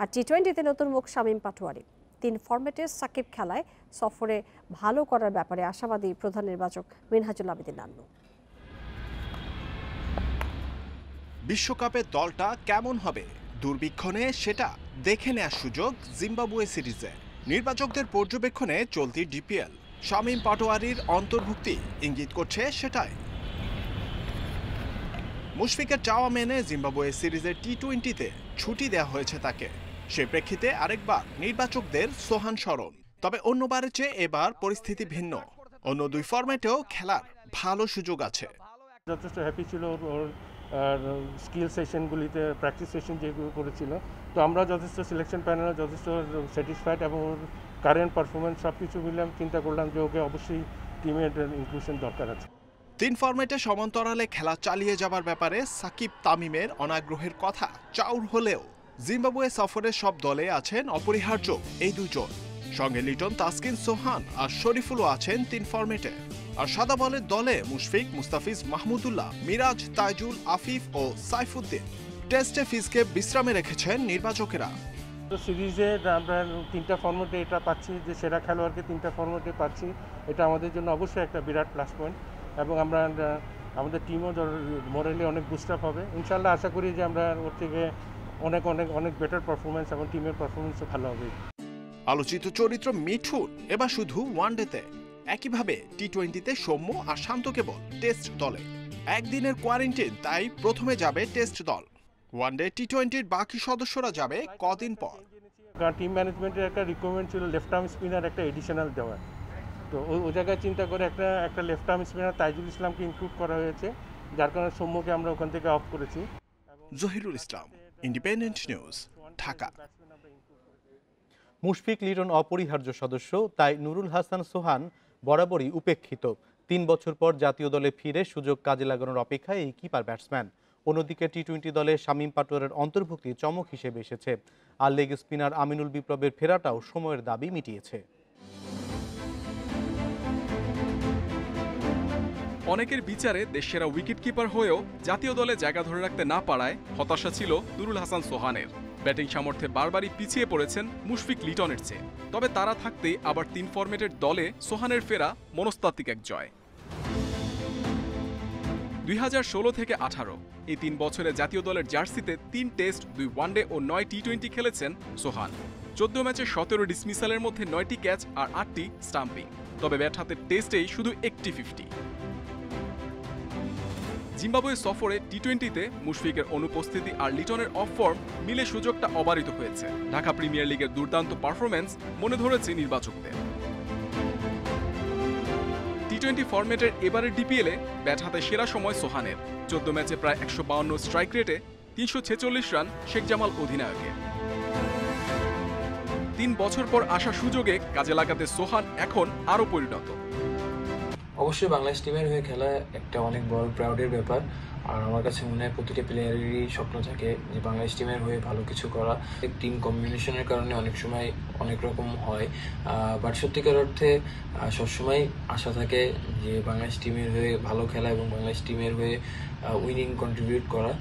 আর টি-20তে নতুন মুখ শামীম পাটোয়ারি। 3 ফরম্যাটে সাকিব খেলায় সফরে ভালো করার ব্যাপারে আশাবাদী প্রধান নির্বাচক মিনহাজুল আবেদিন নান্নু। বিশ্বকাপে দলটা কেমন হবে দূরবীক্ষণে সেটা দেখে নেওয়ার সুযোগ জিম্বাবুয়ে সিরিজে। নির্বাচকদের পর্যবেক্ষণে চলতি ডিপিএল শামীম পাটোয়ারির অন্তর্ভুক্তি ইঙ্গিত করছে সেটাই। মুশফিকের চাওয়া মেনে জিম্বাবুয়ে সিরিজের টি-20তে ছুটি দেওয়া হয়েছে তাকে। সে প্রেক্ষিতে আরেকবার নির্বাচকদের সোহান স্মরণ। তবে অন্যবারের চেয়ে এবার পরিস্থিতি ভিন্ন। অন্য 2 ফরম্যাটেও খেলার ভালো সুযোগ আছে। যথেষ্ট হ্যাপি ছিল ওর স্কিল সেশনগুলিতে, প্র্যাকটিস সেশন যেগুলো করেছিল। তো আমরা যথেষ্ট সিলেকশন প্যানেলে যথেষ্ট স্যাটিসফাইড এবং ওর কারেন্ট পারফরমেন্স সব কিছু মিলে আমি চিন্তা করলাম যে ওকে অবশ্যই টিমের ইনক্লুশন দরকার আছে। 3 ফরম্যাটে সমান্তরালে খেলা চালিয়ে যাবার ব্যাপারে সাকিব তামিমের অনাগ্রহের কথা চাউর হলেও জিম্বাবুয়ে সফরের সব দলে আছেন অপরিহার্য এই দুজন। সঙ্গে লিটন, তাসকিন, সোহান আর শরীফুলও আছেন 3 ফরম্যাটে। আর সাদা বলের দলে মুশফিক, মুস্তাফিজ, মাহমুদুল্লাহ, মিরাজ, তাইজুল, আফিফ ও সাইফুদ্দিন। টেস্টে ফিজকে বিশ্রামে রেখেছেন নির্বাচকেরা। তো সিরিজে আমরা 3টা ফরম্যাটে এটা পাচ্ছি যে সেরা খেলোয়াড়কে 3টা ফরম্যাটে পাচ্ছি, এটা আমাদের জন্য অবশ্যই একটা বিরাট প্লাস পয়েন্ট এবং আমরা আমাদের টিমও মোরালি অনেক বুস্ট আপ হবে। ইনশাল্লাহ আশা করি যে আমরা ওর থেকে অনেক অনেক অনেক বেটার পারফরমেন্স এবং টিমের পারফরমেন্সও ভালো হবে। আলোচিত চরিত্র মিঠুন এবার শুধু ওয়ানডেতে। একইভাবে টি-20তে সৌম্য আর শান্ত কেবল টেস্ট দলে। একদিনের কোয়ারেন্টাইন, তাই প্রথমে যাবে টেস্ট দল। ওয়ানডে টি-20র বাকি সদস্যরা যাবে কদিন পর। টিম ম্যানেজমেন্টের একটা রিকোয়ারমেন্ট ছিল লেফট আর্ম স্পিনার একটা এডিশনাল দেওয়ার। তো ওই জায়গায় চিন্তা করে একটা লেফট আর্ম স্পিনার তাইজুল ইসলামকে ইনক্লুড করা হয়েছে, যার কারণে সৌম্যকে আমরা ওখান থেকে অফ করেছি। জহিরুল ইসলাম, ইন্ডিপেন্ডেন্ট নিউজ, ঢাকা। মুশফিক, লিটন অপরিহার্য সদস্য, তাই নুরুল হাসান সোহান বরাবরই উপেক্ষিত। 3 বছর পর জাতীয় দলে ফিরে সুযোগ কাজে লাগানোর অপেক্ষায় এই কিপার ব্যাটসম্যান। অন্যদিকে টি-20 দলে শামীম পাটোয়ারের অন্তর্ভুক্তি চমক হিসেবে এসেছে। আর লেগ স্পিনার আমিনুল বিপ্লবের ফেরাটাও সময়ের দাবি মিটিয়েছে। অনেকের বিচারে দেশসেরা উইকেটকিপার হয়েও জাতীয় দলে জায়গা ধরে রাখতে না পারায় হতাশা ছিল নুরুল হাসান সোহানের। ব্যাটিং সামর্থ্যে বারবারই পিছিয়ে পড়েছেন মুশফিক, লিটনের চেয়ে। তবে তারা থাকতেই আবার 3 ফরম্যাটের দলে সোহানের ফেরা মনস্তাত্ত্বিক এক জয়। 2016 থেকে 18 এই 3 বছরে জাতীয় দলের জার্সিতে 3 টেস্ট, 2 ওয়ানডে ও 9 টি-20 খেলেছেন সোহান। 14 ম্যাচে 17 ডিসমিসালের মধ্যে 9টি ক্যাচ আর 8টি স্টাম্পিং। তবে ব্যাট হাতের টেস্টেই শুধু একটি 50। জিম্বাবুয়ে সফরে টি-20তে মুশফিকের অনুপস্থিতি আর লিটনের অফ ফর্ম মিলে সুযোগটা অবারিত হয়েছে। ঢাকা প্রিমিয়ার লিগের দুর্দান্ত পারফরম্যান্স মনে ধরেছে নির্বাচকদের। টি-20 ফরম্যাটের এবারের ডিপিএলে ব্যাট হাতে সেরা সময় সোহানের। 14 ম্যাচে প্রায় 152 স্ট্রাইক রেটে 346 রান শেখ জামাল অধিনায়কের। 3 বছর পর আসা সুযোগে কাজে লাগাতে সোহান এখন আরও পরিণত। অবশ্যই বাংলাদেশ টিমের হয়ে খেলা একটা অনেক বড় প্রাউডের ব্যাপার। আর আমার কাছে মনে হয় প্রতিটা প্লেয়ারেরই স্বপ্ন থাকে যে বাংলাদেশ টিমের হয়ে ভালো কিছু করা। টিম কম্বিনেশনের কারণে অনেক সময় অনেক রকম হয়, বাট সত্যিকার অর্থে সবসময় আশা থাকে যে বাংলাদেশ টিমের হয়ে ভালো খেলা এবং বাংলাদেশ টিমের হয়ে উইনিং কন্ট্রিবিউট করা।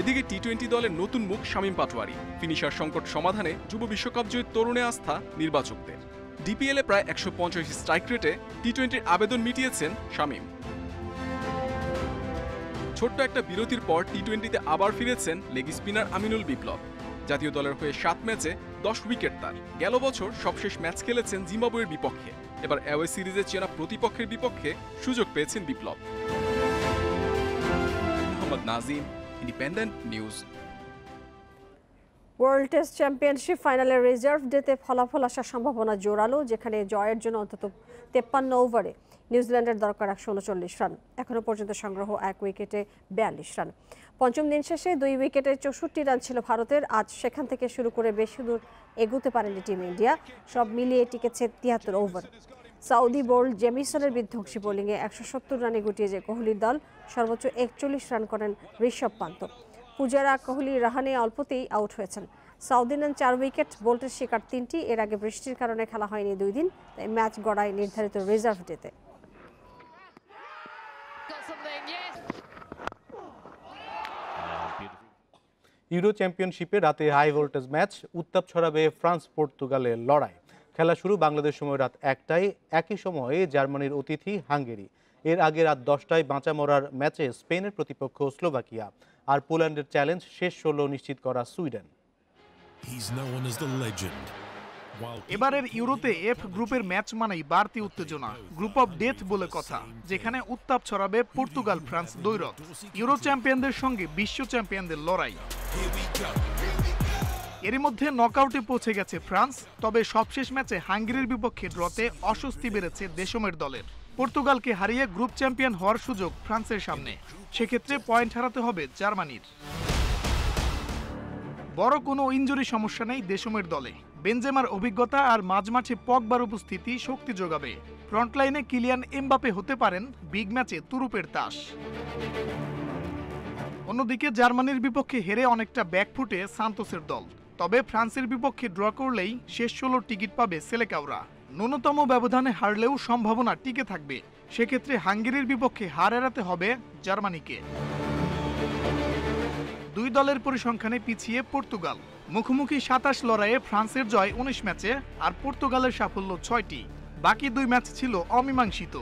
এদিকে টি-20 দলের নতুন মুখ শামীম পাটোয়ারি। ফিনিশার সংকট সমাধানে যুব বিশ্বকাপ জয়ী তরুণে আস্থা নির্বাচকদের। ডিপিএলে প্রায় 150 স্ট্রাইক রেটে টি-20-র আবেদন মিটিয়েছেন শামীম। ছোট্ট একটা বিরতির পর টি-20-তে আবার ফিরেছেন লেগ স্পিনার আমিনুল বিপ্লব। জাতীয় দলের হয়ে 7 ম্যাচে 10 উইকেট তার। গেল বছর সবশেষ ম্যাচ খেলেছেন জিম্বাবুয়ের বিপক্ষে। এবার অ্যাওয়ে সিরিজে চেনা প্রতিপক্ষের বিপক্ষে সুযোগ পেয়েছেন Biplob. Mohammad Nazim, independent news. World test championship ফাইনালের রিজার্ভ ডেতে ফলাফল আসার সম্ভাবনা জোরালো, যেখানে জয়ের জন্য অন্তত 53 ওভারে নিউজিল্যান্ডের দরকার 139 রান। এখনও পর্যন্ত সংগ্রহ 1 উইকেটে 42 রান। পঞ্চম দিন শেষে 2 উইকেটে 64 রান ছিল ভারতের। আজ সেখান থেকে শুরু করে বেশি দূর এগুতে পারেনি টিম ইন্ডিয়া। সব মিলিয়ে টিকেছে 73 ওভার। সাউদি বোল্ড জেমিসনের বিধ্বংসী বোলিংয়ে 170 রানে গুটিয়ে যায় কোহলির দল। সর্বোচ্চ 41 রান করেন ঋষভ পান্ত। পূজারা, কোহলি, রাহানে অল্পতেই আউট হয়েছেন। সাউদি নেন 4 উইকেট, বোল্টের শিকার 3টি। এর আগে বৃষ্টির কারণে খেলা হয়নি 2 দিন, তাই ম্যাচ গড়ায় নির্ধারিত রিজার্ভ ডেতে। ইউরো চ্যাম্পিয়নশিপে রাতে হাই ভোল্টেজ ম্যাচ, উত্তাপ ছড়াবে ফ্রান্স পর্তুগালের লড়াই। খেলা শুরু বাংলাদেশ সময় রাত 1টায়। একই সময়ে জার্মানির অতিথি হাঙ্গেরি। এর আগে রাত 10টায় বাঁচা মরার ম্যাচে স্পেনের প্রতিপক্ষ স্লোভাকিয়া। আর পোল্যান্ডের চ্যালেঞ্জ শেষ 16 নিশ্চিত করা সুইডেন। এবারের ইউরোতে এফ গ্রুপের ম্যাচ মানেই বাড়তি উত্তেজনা, গ্রুপ অফ ডেথ বলে কথা, যেখানে উত্তাপ ছড়াবে পর্তুগাল ফ্রান্স দ্বৈরথ। ইউরো চ্যাম্পিয়নদের সঙ্গে বিশ্ব চ্যাম্পিয়নদের লড়াই। এরই মধ্যে নকআউটে পৌঁছে গেছে ফ্রান্স, তবে সবশেষ ম্যাচে হাঙ্গেরির বিপক্ষে ড্রতে অস্বস্তি বেড়েছে দেশমের দলের। পর্তুগালকে হারিয়ে গ্রুপ চ্যাম্পিয়ন হওয়ার সুযোগ ফ্রান্সের সামনে, সেক্ষেত্রে পয়েন্ট হারাতে হবে জার্মানির। বড় কোনো ইনজুরি সমস্যা নেই দেশমের দলে। বেনজেমার অভিজ্ঞতা আর মাঝমাঠে পগবার উপস্থিতি শক্তি যোগাবে। ফ্রন্টলাইনে কিলিয়ান এমবাপে হতে পারেন বিগ ম্যাচে তুরুপের তাস। অন্যদিকে জার্মানির বিপক্ষে হেরে অনেকটা ব্যাকফুটে সান্তোসের দল। তবে ফ্রান্সের বিপক্ষে ড্র করলেই শেষ 16 টিকিট পাবে সেলেকাওরা। ন্যূনতম ব্যবধানে হারলেও সম্ভাবনা টিকে থাকবে। সেক্ষেত্রে হাঙ্গেরির বিপক্ষে হার এড়াতে হবে জার্মানিকে। দুই দলের পরিসংখ্যানে পিছিয়ে পর্তুগাল। মুখোমুখি 27 লড়াইয়ে ফ্রান্সের জয় 19 ম্যাচে, আর পর্তুগালের সাফল্য 6টি। বাকি 2 ম্যাচ ছিল অমীমাংসিত।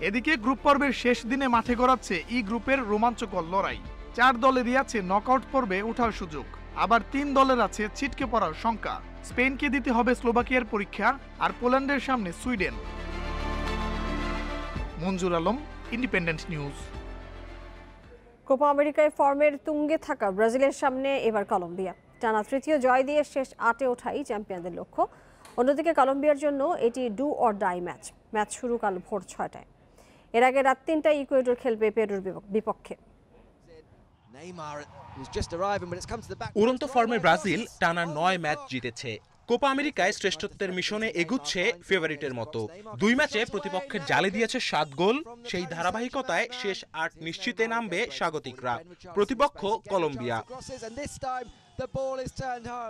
এদিকে গ্রুপ পর্বের শেষ দিনে মাঠে গড়াচ্ছে ই গ্রুপের রোমাঞ্চকর লড়াই। 4 দলেরই আছে নকআউট পর্বে ওঠার সুযোগ, আবার 3 দলের আছে ছিটকে পড়ার শঙ্কা। স্পেনকে দিতে হবে স্লোভাকিয়ার পরীক্ষা, আর পোল্যান্ডের সামনে সুইডেন। মঞ্জুর আলম, ইন্ডিপেন্ডেন্ট নিউজ। কোপা আমেরিকায় ফর্মের তুঙ্গে থাকা ব্রাজিলের সামনে এবার কলম্বিয়া। টানা 3য় জয় দিয়ে শেষ 8-এ ওঠাই চ্যাম্পিয়নদের লক্ষ্য। অন্যদিকে কলম্বিয়ার জন্য এটি do or die match. Match শুরু কাল ভোর 6টায়। এর আগে রাত 3টায় ইকুয়েডর খেলবে পেরুর বিপক্ষে। উড়ন্ত ফর্মে ব্রাজিল টানা 9 ম্যাচ জিতেছে। কোপা আমেরিকায় শ্রেষ্ঠত্বের মিশনে এগুচ্ছে ফেভারিটের মতো। 2 ম্যাচে প্রতিপক্ষের জালে দিয়েছে 7 গোল। সেই ধারাবাহিকতায় শেষ 8 নিশ্চিতে নামবে স্বাগতিকরা। প্রতিপক্ষ কলম্বিয়া।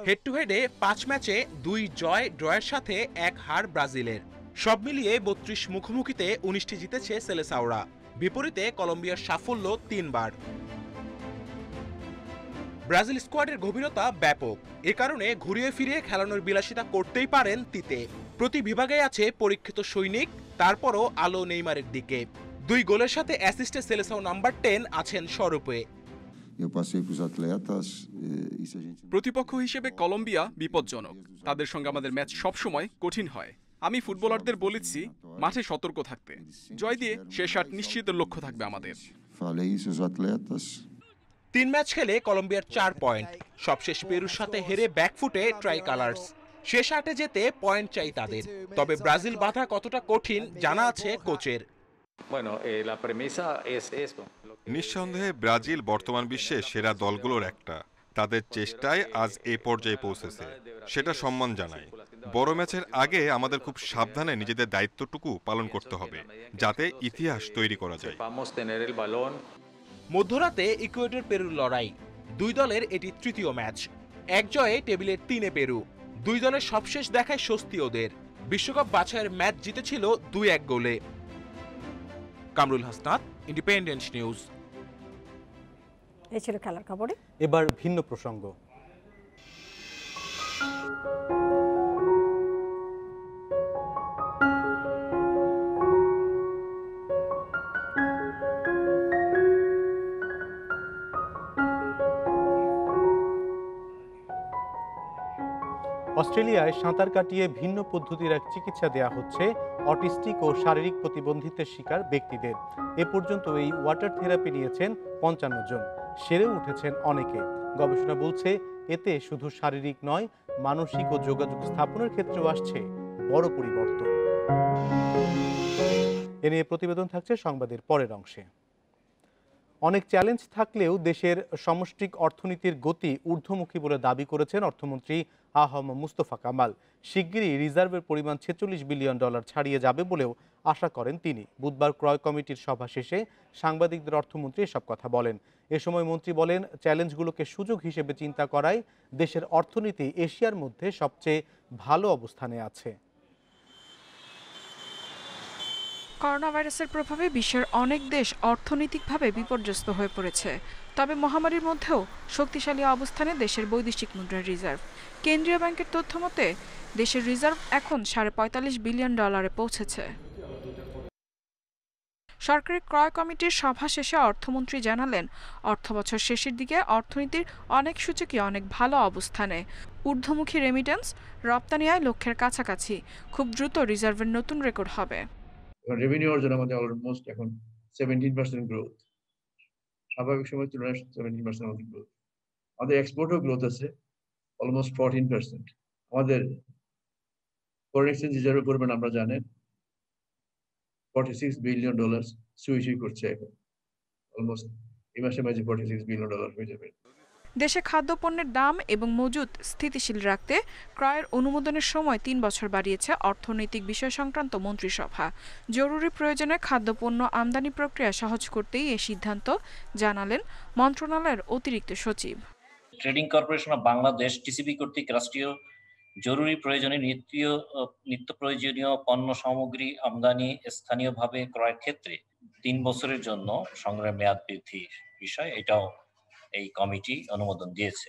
হেড টু হেডে 5 ম্যাচে 2 জয়, ড্রয়ের সাথে 1 হার ব্রাজিলের। সব মিলিয়ে 32 মুখোমুখিতে 19টি জিতেছে সেলেসাওরা। বিপরীতে কলম্বিয়ার সাফল্য 3 বার। ব্রাজিল স্কোয়াডের গভীরতা ব্যাপক। এ কারণে ঘুরিয়ে ফিরিয়ে খেলানোর বিলাসিতা করতেই পারেন তিতে। প্রতি বিভাগে আছে পরীক্ষিত সৈনিক, তারপরও আলো নেইমারের দিকে। 2 গোলের সাথে অ্যাসিস্টে সেলেসাও নাম্বার 10 আছেন স্বরূপে। প্রতিপক্ষ হিসেবে কলম্বিয়া বিপজ্জনক। তাদের সঙ্গে আমাদের ম্যাচ সবসময় কঠিন হয়। আমি ফুটবলারদের বলেছি মাঠে সতর্ক থাকতে। জয় দিয়ে শেষ 8 নিশ্চিত লক্ষ্য থাকবে আমাদের। 3 ম্যাচ খেলে কলম্বিয়ার 4 পয়েন্ট। সবশেষ পেরুর সাথে হেরে ব্যাকফুটে ট্রাই কালার্স। শেষ 8-এ যেতে পয়েন্ট চাই তাদের। তবে ব্রাজিল বাধা কতটা কঠিন জানা আছে কোচের। নিঃসন্দেহে ব্রাজিল বর্তমান বিশ্বে সেরা দলগুলোর একটা। তাদের চেষ্টায় আজ এ পর্যায়ে পৌঁছেছে, সেটা সম্মান জানাই। বড় ম্যাচের আগে আমাদের খুব সাবধানে নিজেদের দায়িত্বটুকু পালন করতে হবে, যাতে ইতিহাস তৈরি করা যায়। মধ্যরাতে ইকুয়েডর পেরুর লড়াই, দুই দলের এটি তৃতীয় ম্যাচ। এক জয়ে টেবিলের 3-এ পেরু। দুই দলের সবশেষ দেখায় স্বস্তি ওদের। বিশ্বকাপ বাছাইয়ের ম্যাচ জিতেছিল 2-1 গোলে। Kamrul Hasnat, independent news. এই ছিল খেলার খবরে। এবার ভিন্ন প্রসঙ্গ। অস্ট্রেলিয়ায় সাঁতার কাটিয়ে ভিন্ন পদ্ধতির এক চিকিৎসা দেয়া হচ্ছে অটিস্টিক ও শারীরিক প্রতিবন্ধিতার শিকার ব্যক্তিদের। এ পর্যন্ত এই ওয়াটার থেরাপি নিয়েছেন 55 জন, সেরেও উঠেছেন অনেকে। গবেষণা বলছে এতে শুধু শারীরিক নয়, মানসিক ও যোগাযোগ স্থাপনের ক্ষেত্রেও আসছে বড় পরিবর্তন। এ নিয়ে প্রতিবেদন থাকছে সংবাদের পরের অংশে। অনেক চ্যালেঞ্জ থাকলেও দেশের সামষ্টিক অর্থনীতির গতি ঊর্ধ্বমুখী বলে দাবি করেছেন অর্থমন্ত্রী আ.হ.ম মুস্তফা কামাল। শিগগিরই রিজার্ভের পরিমাণ $46 বিলিয়ন ছাড়িয়ে যাবে বলেও আশা করেন তিনি। বুধবার ক্রয় কমিটির সভা শেষে সাংবাদিকদের অর্থমন্ত্রী এসব কথা বলেন। এ সময় মন্ত্রী বলেন, চ্যালেঞ্জগুলোকে সুযোগ হিসেবে চিন্তা করায় দেশের অর্থনীতি এশিয়ার মধ্যে সবচেয়ে ভালো অবস্থানে আছে। করোনা ভাইরাসের প্রভাবে বিশ্বের অনেক দেশ অর্থনৈতিকভাবে বিপর্যস্ত হয়ে পড়েছে। তবে মহামারীর মধ্যেও শক্তিশালী অবস্থানে দেশের বৈদেশিক মুদ্রার রিজার্ভ। কেন্দ্রীয় ব্যাংকের তথ্য মতে দেশের রিজার্ভ এখন $45 বিলিয়ন পৌঁছেছে। সরকারি ক্রয় কমিটির সভা শেষে অর্থমন্ত্রী জানালেন, অর্থবছর শেষের দিকে অর্থনীতির অনেক সূচকই অনেক ভালো অবস্থানে। ঊর্ধ্বমুখী রেমিটেন্স, রপ্তানি আয় লক্ষ্যের কাছাকাছি। খুব দ্রুত রিজার্ভের নতুন রেকর্ড হবে। রেভিনিউ অর্জন আমাদের অলমোস্ট এখন 17% গ্রোথ, স্বাভাবিক সময়ের তুলনায় 17% আমাদের গ্রোথ। আমাদের এক্সপোর্টও গ্রোথ আছে অলমোস্ট 14%। আমাদের ফরেন এক্সচেঞ্জ রিজার্ভের পরিমাণ আমরা জানেন $46 বিলিয়ন সুইচই করছে এখন। অলমোস্ট এই মাসে $46 বিলিয়ন হয়ে যাবে। দেশে খাদ্যপণ্যের দাম এবং মজুত স্থিতিশীল রাখতে ক্রয়ের অনুমোদনের সময় 3 বছর বাড়িয়েছে অর্থনৈতিক বিষয় সংক্রান্ত মন্ত্রিসভা। জরুরি প্রয়োজনে খাদ্যপণ্য আমদানি প্রক্রিয়া সহজ করতেই এই সিদ্ধান্ত, জানালেন মন্ত্রণালয়ের অতিরিক্ত সচিব। Trading corporation of Bangladesh TCB কর্তৃক রাষ্ট্রীয় জরুরি প্রয়োজনে নিত্য প্রয়োজনীয় পণ্য সামগ্রী আমদানি স্থানীয়ভাবে ক্রয়ের ক্ষেত্রে 3 বছরের জন্য সংগ্রহের মেয়াদ বৃদ্ধির বিষয় এটাও এই কমিটি অনুমোদন দিয়েছে।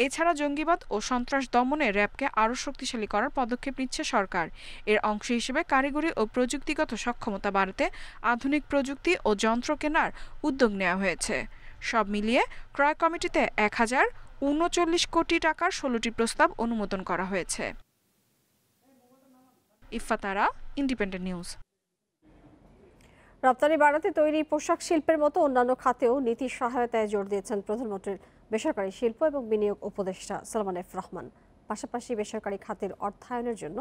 এছাড়া জঙ্গিবাদ ও সন্ত্রাস দমনে র্যাবকে আরও শক্তিশালী করার পদক্ষেপ নিচ্ছে সরকার। এর অংশ হিসেবে কারিগরি ও প্রযুক্তিগত সক্ষমতা বাড়াতে আধুনিক প্রযুক্তি ও যন্ত্র কেনার উদ্যোগ নেওয়া হয়েছে। সব মিলিয়ে ক্রয় কমিটিতে 1039 কোটি টাকার 16টি প্রস্তাব অনুমোদন করা হয়েছে। ইফাতারা, ইন্ডিপেন্ডেন্ট নিউজ। রপ্তানি বাড়াতে তৈরি পোশাক শিল্পের মতো অন্যান্য খাতেও নীতি সহায়তায় জোর দিয়েছেন প্রধানমন্ত্রীর বেসরকারি শিল্প এবং বিনিয়োগ উপদেষ্টা সালমান এফ রহমান। পাশাপাশি বেসরকারি খাতের অর্থায়নের জন্য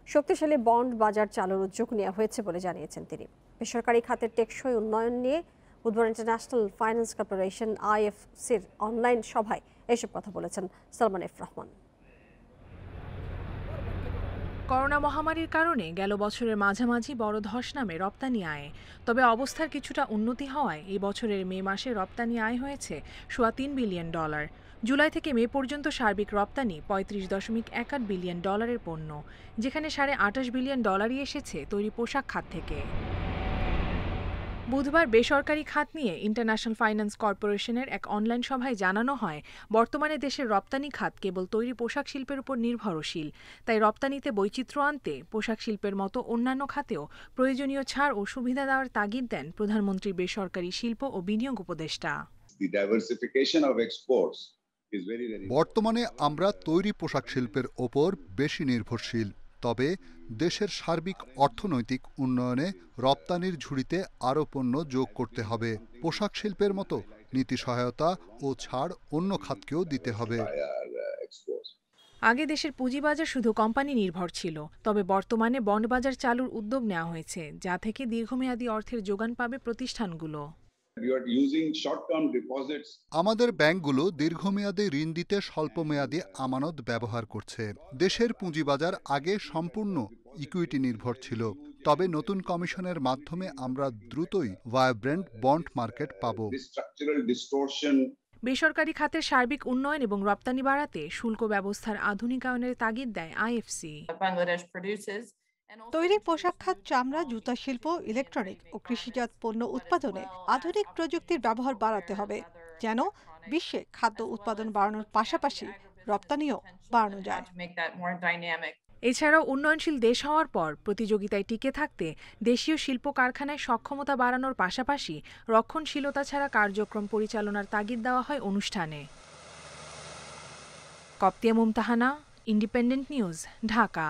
শক্তিশালী বন্ড বাজার চালুর উদ্যোগ নেওয়া হয়েছে বলে জানিয়েছেন তিনি। বেসরকারি খাতের টেকসই উন্নয়ন নিয়ে বুধবার ইন্টারন্যাশনাল ফাইন্যান্স কর্পোরেশন IFCর অনলাইন সভায় এসব কথা বলেছেন সালমান এফ রহমান। করোনা মহামারীর কারণে গেল বছরের মাঝামাঝি বড় ধস নামে রপ্তানি আয়ে। তবে অবস্থার কিছুটা উন্নতি হওয়ায় এই বছরের মে মাসে রপ্তানি আয় হয়েছে $3 বিলিয়ন। জুলাই থেকে মে পর্যন্ত সার্বিক রপ্তানি $35.18 বিলিয়ন পণ্য, যেখানে $28 বিলিয়ন এসেছে তৈরি পোশাক খাত থেকে। বুধবার বেসরকারি খাত নিয়ে ইন্টারন্যাশনাল ফাইন্যান্স কর্পোরেশনের এক অনলাইন সভায় জানানো হয়, বর্তমানে দেশের রপ্তানি খাত কেবল তৈরি পোশাক শিল্পের উপর নির্ভরশীল। তাই রপ্তানিতে বৈচিত্র্য আনতে পোশাক শিল্পের মতো অন্যান্য খাতেও প্রয়োজনীয় ছাড় ও সুবিধা দেওয়ার তাগিদ দেন প্রধানমন্ত্রীর বেসরকারি শিল্প ও বিনিয়োগ উপদেষ্টা। বর্তমানে আমরা তৈরি পোশাক শিল্পের ওপর বেশি নির্ভরশীল, তবে দেশের সার্বিক অর্থনৈতিক উন্নয়নে রপ্তানির ঝুড়িতে আরও পণ্য যোগ করতে হবে। পোশাক শিল্পের মতো নীতি সহায়তা ও ছাড় অন্য খাতকেও দিতে হবে। আগে দেশের পুঁজিবাজার শুধু কোম্পানি নির্ভর ছিল, তবে বর্তমানে বন্ড বাজার চালুর উদ্যোগ নেওয়া হয়েছে, যা থেকে দীর্ঘমেয়াদী অর্থের যোগান পাবে প্রতিষ্ঠানগুলো। আমাদের ব্যাংকগুলো দীর্ঘমেয়াদী ঋণ দিতে স্বল্পমেয়াদী আমানত ব্যবহার করছে। দেশের পুঁজিবাজার আগে সম্পূর্ণ ইকুইটি নির্ভর ছিল, তবে নতুন কমিশনের মাধ্যমে আমরা দ্রুতই ভাইব্রেন্ট বন্ড মার্কেট পাব। বেসরকারি খাতের সার্বিক উন্নয়ন এবং রপ্তানি বাড়াতে শুল্ক ব্যবস্থার আধুনিকায়নের তাগিদ দেয় আইএফসি। তৈরি পোশাক খাত, চামড়া, জুতা শিল্প, ইলেকট্রনিক ও কৃষিজাত পণ্য উৎপাদনে আধুনিক প্রযুক্তির ব্যবহার বাড়াতে হবে, যেন বিশ্বে খাদ্য উৎপাদন বাড়ানোর পাশাপাশি রপ্তানিও বাড়ানো যায়। এছাড়াও উন্নয়নশীল দেশ হওয়ার পর প্রতিযোগিতায় টিকে থাকতে দেশীয় শিল্প কারখানায় সক্ষমতা বাড়ানোর পাশাপাশি রক্ষণশীলতা ছাড়া কার্যক্রম পরিচালনার তাগিদ দেওয়া হয় অনুষ্ঠানে। কপ্তিয়া মুমতাহানা, ইন্ডিপেন্ডেন্ট নিউজ, ঢাকা।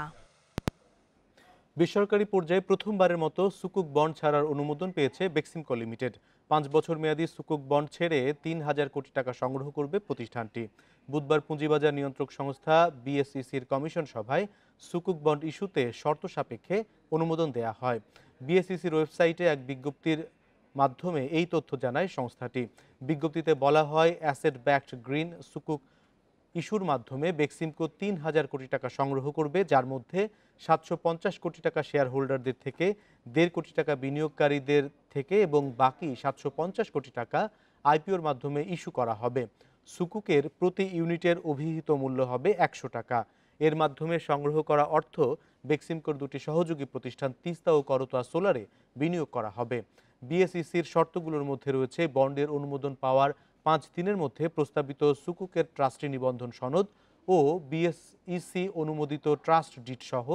বেসরকারি পর্যায়ে প্রথমবারের মতো সুকুক বন্ড ছাড়ার অনুমোদন পেয়েছে বেক্সিমকো লিমিটেড। 5 বছর মেয়াদী সুকুক বন্ড ছেড়ে 3,000 কোটি টাকা সংগ্রহ করবে প্রতিষ্ঠানটি। বুধবার পুঁজিবাজার নিয়ন্ত্রক সংস্থা বিএসইসির কমিশন সভায় সুকুক বন্ড ইস্যুতে শর্ত সাপেক্ষে অনুমোদন দেয়া হয়। বিএসইসির ওয়েবসাইটে এক বিজ্ঞপ্তির মাধ্যমে এই তথ্য জানায় সংস্থাটি। বিজ্ঞপ্তিতে বলা হয়, অ্যাসেট ব্যাকড গ্রিন সুকুক ইস্যুর মাধ্যমে বেক্সিমকো 3,000 কোটি টাকা সংগ্রহ করবে, যার মধ্যে 750 কোটি টাকা শেয়ার হোল্ডারদের থেকে, 1.5 কোটি টাকা বিনিয়োগকারীদের থেকে এবং বাকি 750 কোটি টাকা আইপিওর মাধ্যমে ইস্যু করা হবে। সুকুকের প্রতি ইউনিটের অভিহিত মূল্য হবে 100 টাকা। এর মাধ্যমে সংগ্রহ করা অর্থ বেক্সিমকোর দুটি সহযোগী প্রতিষ্ঠান তিস্তা ও করতোয়া সোলারে বিনিয়োগ করা হবে। বিএসইসির শর্তগুলোর মধ্যে রয়েছে বন্ডের অনুমোদন পাওয়ার 5 দিনের মধ্যে প্রস্তাবিত সুকুকের ট্রাস্টি নিবন্ধন সনদ ও বিএসইসি অনুমোদিত ট্রাস্ট ডিড সহ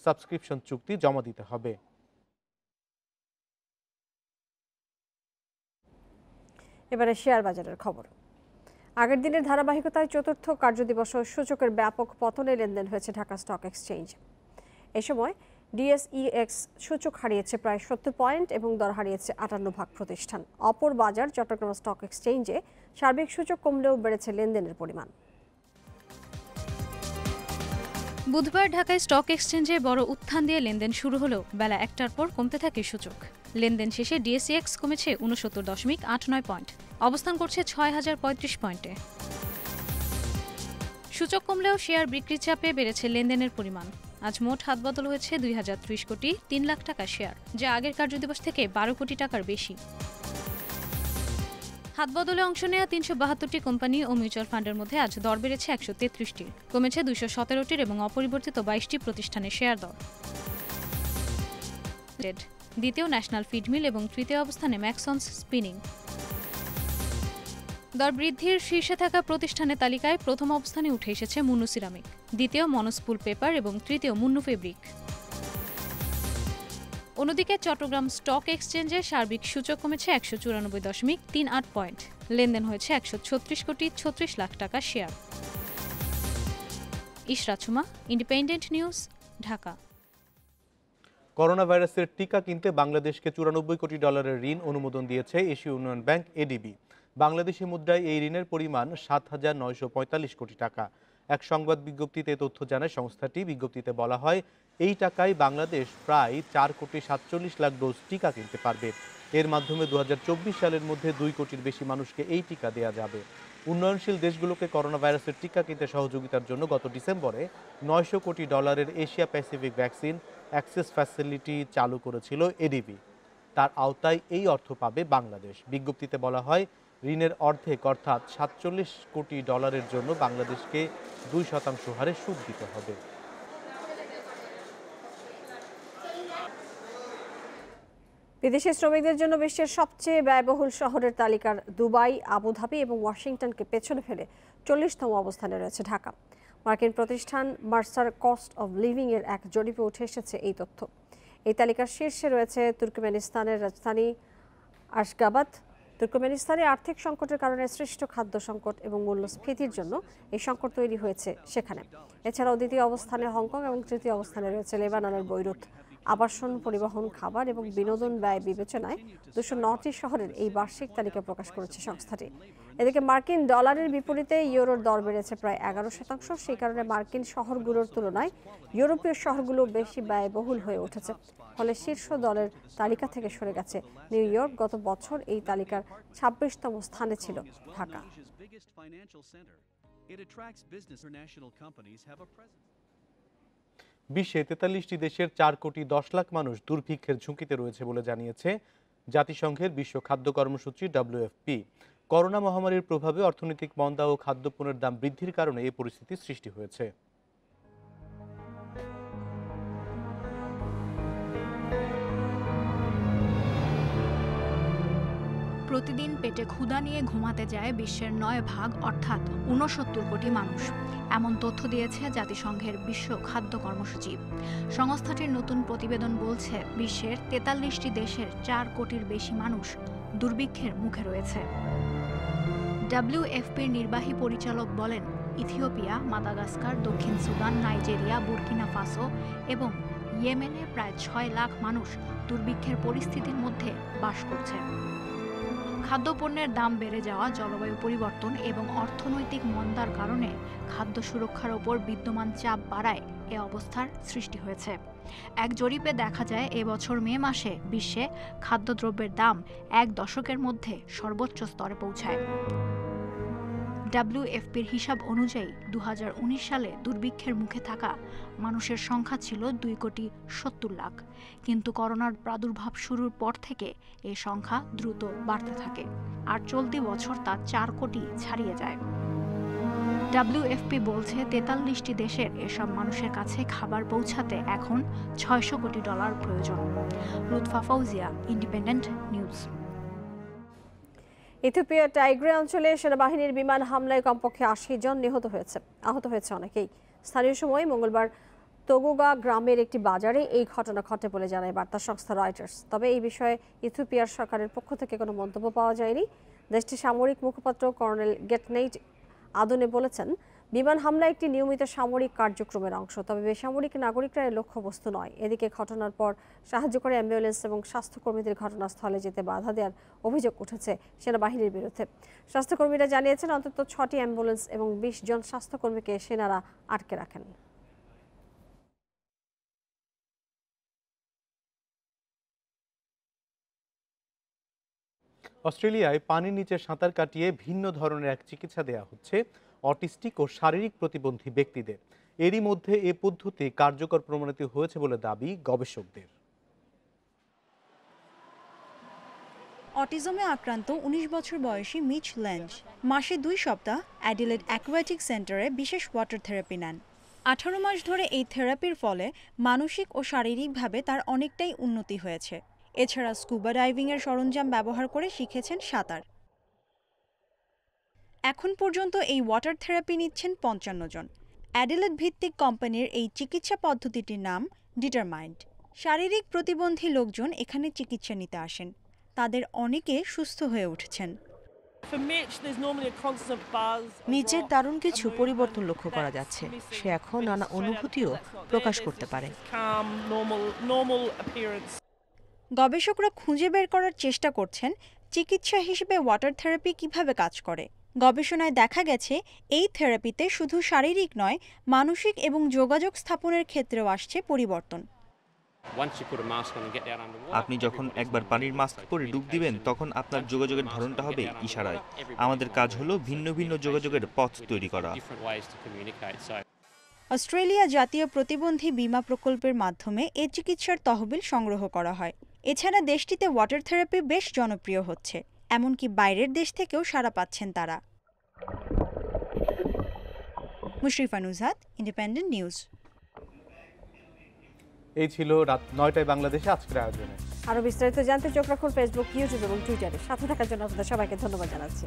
সাবস্ক্রিপশন চুক্তি জমা দিতে হবে। এবারে শেয়ার বাজারের খবর। আগের দিনের ধারাবাহিকতায় চতুর্থ কার্যদিবস সূচকের ব্যাপক পতনে লেনদেন হয়েছে ঢাকা স্টক এক্সচেঞ্জ। এ সময় ডিএসইএক্স সূচক হারিয়েছে প্রায় 70 পয়েন্ট এবং দর হারিয়েছে 58 ভাগ প্রতিষ্ঠান। অপর বাজার চট্টগ্রাম স্টক এক্সচেঞ্জে সার্বিক সূচক কমলেও বেড়েছে লেনদেনের পরিমাণ। বুধবার ঢাকায় স্টক এক্সচেঞ্জে বড় উত্থান দিয়ে লেনদেন শুরু হলেও বেলা 1টার পর কমতে থাকে সূচক। লেনদেন শেষে ডিএসইএক্স কমেছে 69.89 পয়েন্ট, অবস্থান করছে 6035 পয়েন্টে। সূচক কমলেও শেয়ার বিক্রির চাপে বেড়েছে লেনদেনের পরিমাণ। আজ মোট হাতবদল হয়েছে 2030 কোটি 3 লাখ টাকা শেয়ার, যা আগের কার্যদিবস থেকে 12 কোটি টাকার বেশি। হাতবদলে অংশ নেওয়া 372টি কোম্পানি ও মিউচুয়াল ফান্ডের মধ্যে আজ দর বেড়েছে 133টির, কমেছে 217টির এবং অপরিবর্তিত 22টি প্রতিষ্ঠানের শেয়ার দর। দ্বিতীয় ন্যাশনাল ফিড মিল এবং তৃতীয় অবস্থানে ম্যাক্সন্স স্পিনিং। দর বৃদ্ধির শীর্ষে থাকা প্রতিষ্ঠানের তালিকায় প্রথম অবস্থানে উঠে এসেছে মুন্নু সিরামিক, দ্বিতীয় মনস্পুল পেপার এবং তৃতীয় মুন্নু ফেব্রিক। অন্যদিকে চট্টগ্রাম স্টক এক্সচেঞ্জে সার্বিক সূচক কমেছে 194.38 পয়েন্ট, লেনদেন হয়েছে 136 কোটি 36 লাখ টাকা share. Ishrat Suma, independent news, Dhaka. Corona ভাইরাসের টিকা কিনতে বাংলাদেশকে $94 কোটি ঋণ অনুমোদন দিয়েছে এশীয় উন্নয়ন ব্যাংক এডিবি। বাংলাদেশি মুদ্রায় এই ঋণের পরিমাণ 7,945 কোটি টাকা। এক সংবাদ বিজ্ঞপ্তিতে তথ্য জানায় সংস্থাটি। বিজ্ঞপ্তিতে বলা হয়, এই টাকায় বাংলাদেশ প্রায় 4 কোটি 47 লাখ ডোজ টিকা কিনতে পারবে। এর মাধ্যমে 2024 সালের মধ্যে 2 কোটির বেশি মানুষকে এই টিকা দেওয়া যাবে। উন্নয়নশীল দেশগুলোকে করোনা ভাইরাসের টিকা কিনতে সহযোগিতার জন্য গত ডিসেম্বরে $900 কোটি Asia Pacific vaccine access facility চালু করেছিল এডিবি। তার আওতায় এই অর্থ পাবে বাংলাদেশ। বিজ্ঞপ্তিতে বলা হয়, ঋণের অর্ধেক অর্থাৎ $47 কোটি জন্য বাংলাদেশকে 2% হারে সুদ দিতে হবে। বিদেশি শ্রমিকদের জন্য বিশ্বের সবচেয়ে ব্যয়বহুল শহরের তালিকার দুবাই, আবুধাবি এবং ওয়াশিংটনকে পেছনে ফেলে 40তম অবস্থানে রয়েছে ঢাকা। মার্কিন প্রতিষ্ঠান মার্সার কস্ট অব লিভিং এর এক জরিপে উঠে এসেছে এই তথ্য। এই তালিকার শীর্ষে রয়েছে তুর্কমেনিস্তানের রাজধানী আশগাবাদ। তুর্কমেনিস্তানে আর্থিক সংকটের কারণে সৃষ্ট খাদ্য সংকট এবং মূল্যস্ফীতির জন্য এই সংকট তৈরি হয়েছে সেখানে। এছাড়াও দ্বিতীয় অবস্থানে হংকং এবং তৃতীয় অবস্থানে রয়েছে লেবাননের বৈরুত। আবাসন, পরিবহন, খাবার এবং বিনোদন ব্যয় বিবেচনায় 209টি শহরের এই বার্ষিক তালিকা প্রকাশ করেছে সংস্থাটি। এদিকে মার্কিন ডলারের বিপরীতে ইউরোর দর বেড়েছে প্রায় 11%। সেই কারণে মার্কিন শহরগুলোর তুলনায় ইউরোপীয় শহরগুলো বেশি ব্যয়বহুল হয়ে উঠেছে। ফলে শীর্ষ দলের তালিকা থেকে সরে গেছে নিউ ইয়র্ক। গত বছর এই তালিকার 26তম স্থানে ছিল ঢাকা। বিশ্বে 43টি দেশের 4 কোটি 10 লাখ মানুষ দুর্ভিক্ষের ঝুঁকিতে রয়েছে বলে জানিয়েছে জাতিসংঘের বিশ্ব খাদ্য কর্মসূচি WFP। করোনা মহামারীর প্রভাবে অর্থনৈতিক মন্দা ও খাদ্যপণ্যের দাম বৃদ্ধির কারণে এই পরিস্থিতি সৃষ্টি হয়েছে। প্রতিদিন পেটে ক্ষুধা নিয়ে ঘুমাতে যায় বিশ্বের 9 ভাগ অর্থাৎ 69 কোটি মানুষ। এমন তথ্য দিয়েছে জাতিসংঘের বিশ্ব খাদ্য কর্মসূচি। সংস্থাটির নতুন প্রতিবেদন বলছে বিশ্বের 43টি দেশের 4 কোটির বেশি মানুষ দুর্ভিক্ষের মুখে রয়েছে। WFPর নির্বাহী পরিচালক বলেন, ইথিওপিয়া, মাদাগাস্কার, দক্ষিণ সুদান, নাইজেরিয়া, বুর্কিনা ফাসো এবং ইয়েমেনে প্রায় 6 লাখ মানুষ দুর্ভিক্ষের পরিস্থিতির মধ্যে বাস করছে। খাদ্যপণ্যের দাম বেড়ে যাওয়া, জলবায়ু পরিবর্তন এবং অর্থনৈতিক মন্দার কারণে খাদ্য সুরক্ষার ওপর বিদ্যমান চাপ বাড়ায় এ অবস্থার সৃষ্টি হয়েছে। এক জরিপে দেখা যায় এবছর মে মাসে বিশ্বে খাদ্যদ্রব্যের দাম 1 দশকের মধ্যে সর্বোচ্চ স্তরে পৌঁছায়। WFPর হিসাব অনুযায়ী 2019 সালে দুর্ভিক্ষের মুখে থাকা মানুষের সংখ্যা ছিল 2,70,00,000 লাখ। কিন্তু করোনার প্রাদুর্ভাব শুরুর পর থেকে এই সংখ্যা দ্রুত বাড়তে থাকে, আর চলতি বছর তা 4 কোটি ছাড়িয়ে যায়। WFP বলছে 43টি দেশের এসব মানুষের কাছে খাবার পৌঁছাতে এখন $600 কোটি প্রয়োজন। Lutfa Fauzia, independent news. ইথিওপিয়ার টাইগ্রে অঞ্চলে সেনাবাহিনীর বিমান হামলায় কমপক্ষে 80 জন আহত হয়েছে অনেকেই। স্থানীয় সময় মঙ্গলবার তোগোগা গ্রামের একটি বাজারে এই ঘটনা ঘটে বলে জানায় বার্তা সংস্থা রয়টার্স। তবে এই বিষয়ে ইথিওপিয়ার সরকারের পক্ষ থেকে কোনো মন্তব্য পাওয়া যায়নি। দেশটির সামরিক মুখপাত্র কর্নেল গেটনেইট আদনে বলেছেন, বিমান হামলা একটি নিয়মিত সামরিক কার্যক্রমের অংশ, তবে বেসামরিক নাগরিকরা এর লক্ষ্যবস্তু নয়। এদিকে ঘটনার পর সাহায্যকারী অ্যাম্বুলেন্স এবং স্বাস্থ্যকর্মীদের ঘটনাস্থলে যেতে বাধা দেওয়ার অভিযোগ উঠেছে সেনাবাহিনীর বিরুদ্ধে। স্বাস্থ্যকর্মীরা জানিয়েছেন অন্তত 6টি অ্যাম্বুলেন্স এবং 20 জন স্বাস্থ্যকর্মীকে সেনারা আটকে রাখেন। অস্ট্রেলিয়ায় পানির নিচে সাঁতার কাটিয়ে ভিন্ন ধরনের এক চিকিৎসা দেওয়া হচ্ছে অটিস্টিক ও শারীরিক প্রতিবন্ধী ব্যক্তিদের। এরই মধ্যে এ পদ্ধতি কার্যকর প্রমাণিত হয়েছে বলে দাবি গবেষকদের। অটিজমে আক্রান্ত 19 বছর বয়সী মিচ ল্যাঞ্জ মাসে 2 সপ্তাহ অ্যাডিলেড অ্যাকুয়াটিক সেন্টারে বিশেষ ওয়াটার থেরাপি নেন। 18 মাস ধরে এই থেরাপির ফলে মানসিক ও শারীরিকভাবে তার অনেকটাই উন্নতি হয়েছে। এছাড়া স্কুবা ডাইভিংয়ের সরঞ্জাম ব্যবহার করে শিখেছেন সাঁতার। এখন পর্যন্ত এই ওয়াটার থেরাপি নিচ্ছেন 55 জন। অ্যাডিলেড ভিত্তিক কোম্পানির এই চিকিৎসা পদ্ধতিটির নাম ডিটারমাইন্ড। শারীরিক প্রতিবন্ধী লোকজন এখানে চিকিৎসা নিতে আসেন। তাদের অনেকে সুস্থ হয়ে উঠেছেন। মিচের দারুণ কিছু পরিবর্তন লক্ষ্য করা যাচ্ছে। সে এখন নানা অনুভূতিও প্রকাশ করতে পারে। গবেষকরা খুঁজে বের করার চেষ্টা করছেন চিকিৎসা হিসেবে ওয়াটার থেরাপি কিভাবে কাজ করে। গবেষণায় দেখা গেছে এই থেরাপিতে শুধু শারীরিক নয়, মানসিক এবং যোগাযোগ স্থাপনের ক্ষেত্রেও আসছে পরিবর্তন। আপনি যখন একবার পানির মাস্ক পরে ডুব দিবেন, তখন আপনার যোগাযোগের ধরনটা হবে ইশারায়। আমাদের কাজ হলো ভিন্ন ভিন্ন যোগাযোগের পথ তৈরি করা। অস্ট্রেলিয়া জাতীয় প্রতিবন্ধী বীমা প্রকল্পের মাধ্যমে এই চিকিৎসার তহবিল সংগ্রহ করা হয়। এছাড়া দেশটিতে ওয়াটার থেরাপি বেশ জনপ্রিয় হচ্ছে, এমনকি বাইরের দেশ থেকেও সাড়া পাচ্ছেন তারা। Mushrifa Nuzhat, independent news. এই ছিল রাত 9টায় বাংলাদেশে আজকের আয়োজনে। আরো বিস্তারিত জানতে চোখ রাখুন ফেসবুক, ইউটিউব এবং টুইটারে। সাথে থাকার জন্য আপনাদের সবাইকে ধন্যবাদ জানাচ্ছি।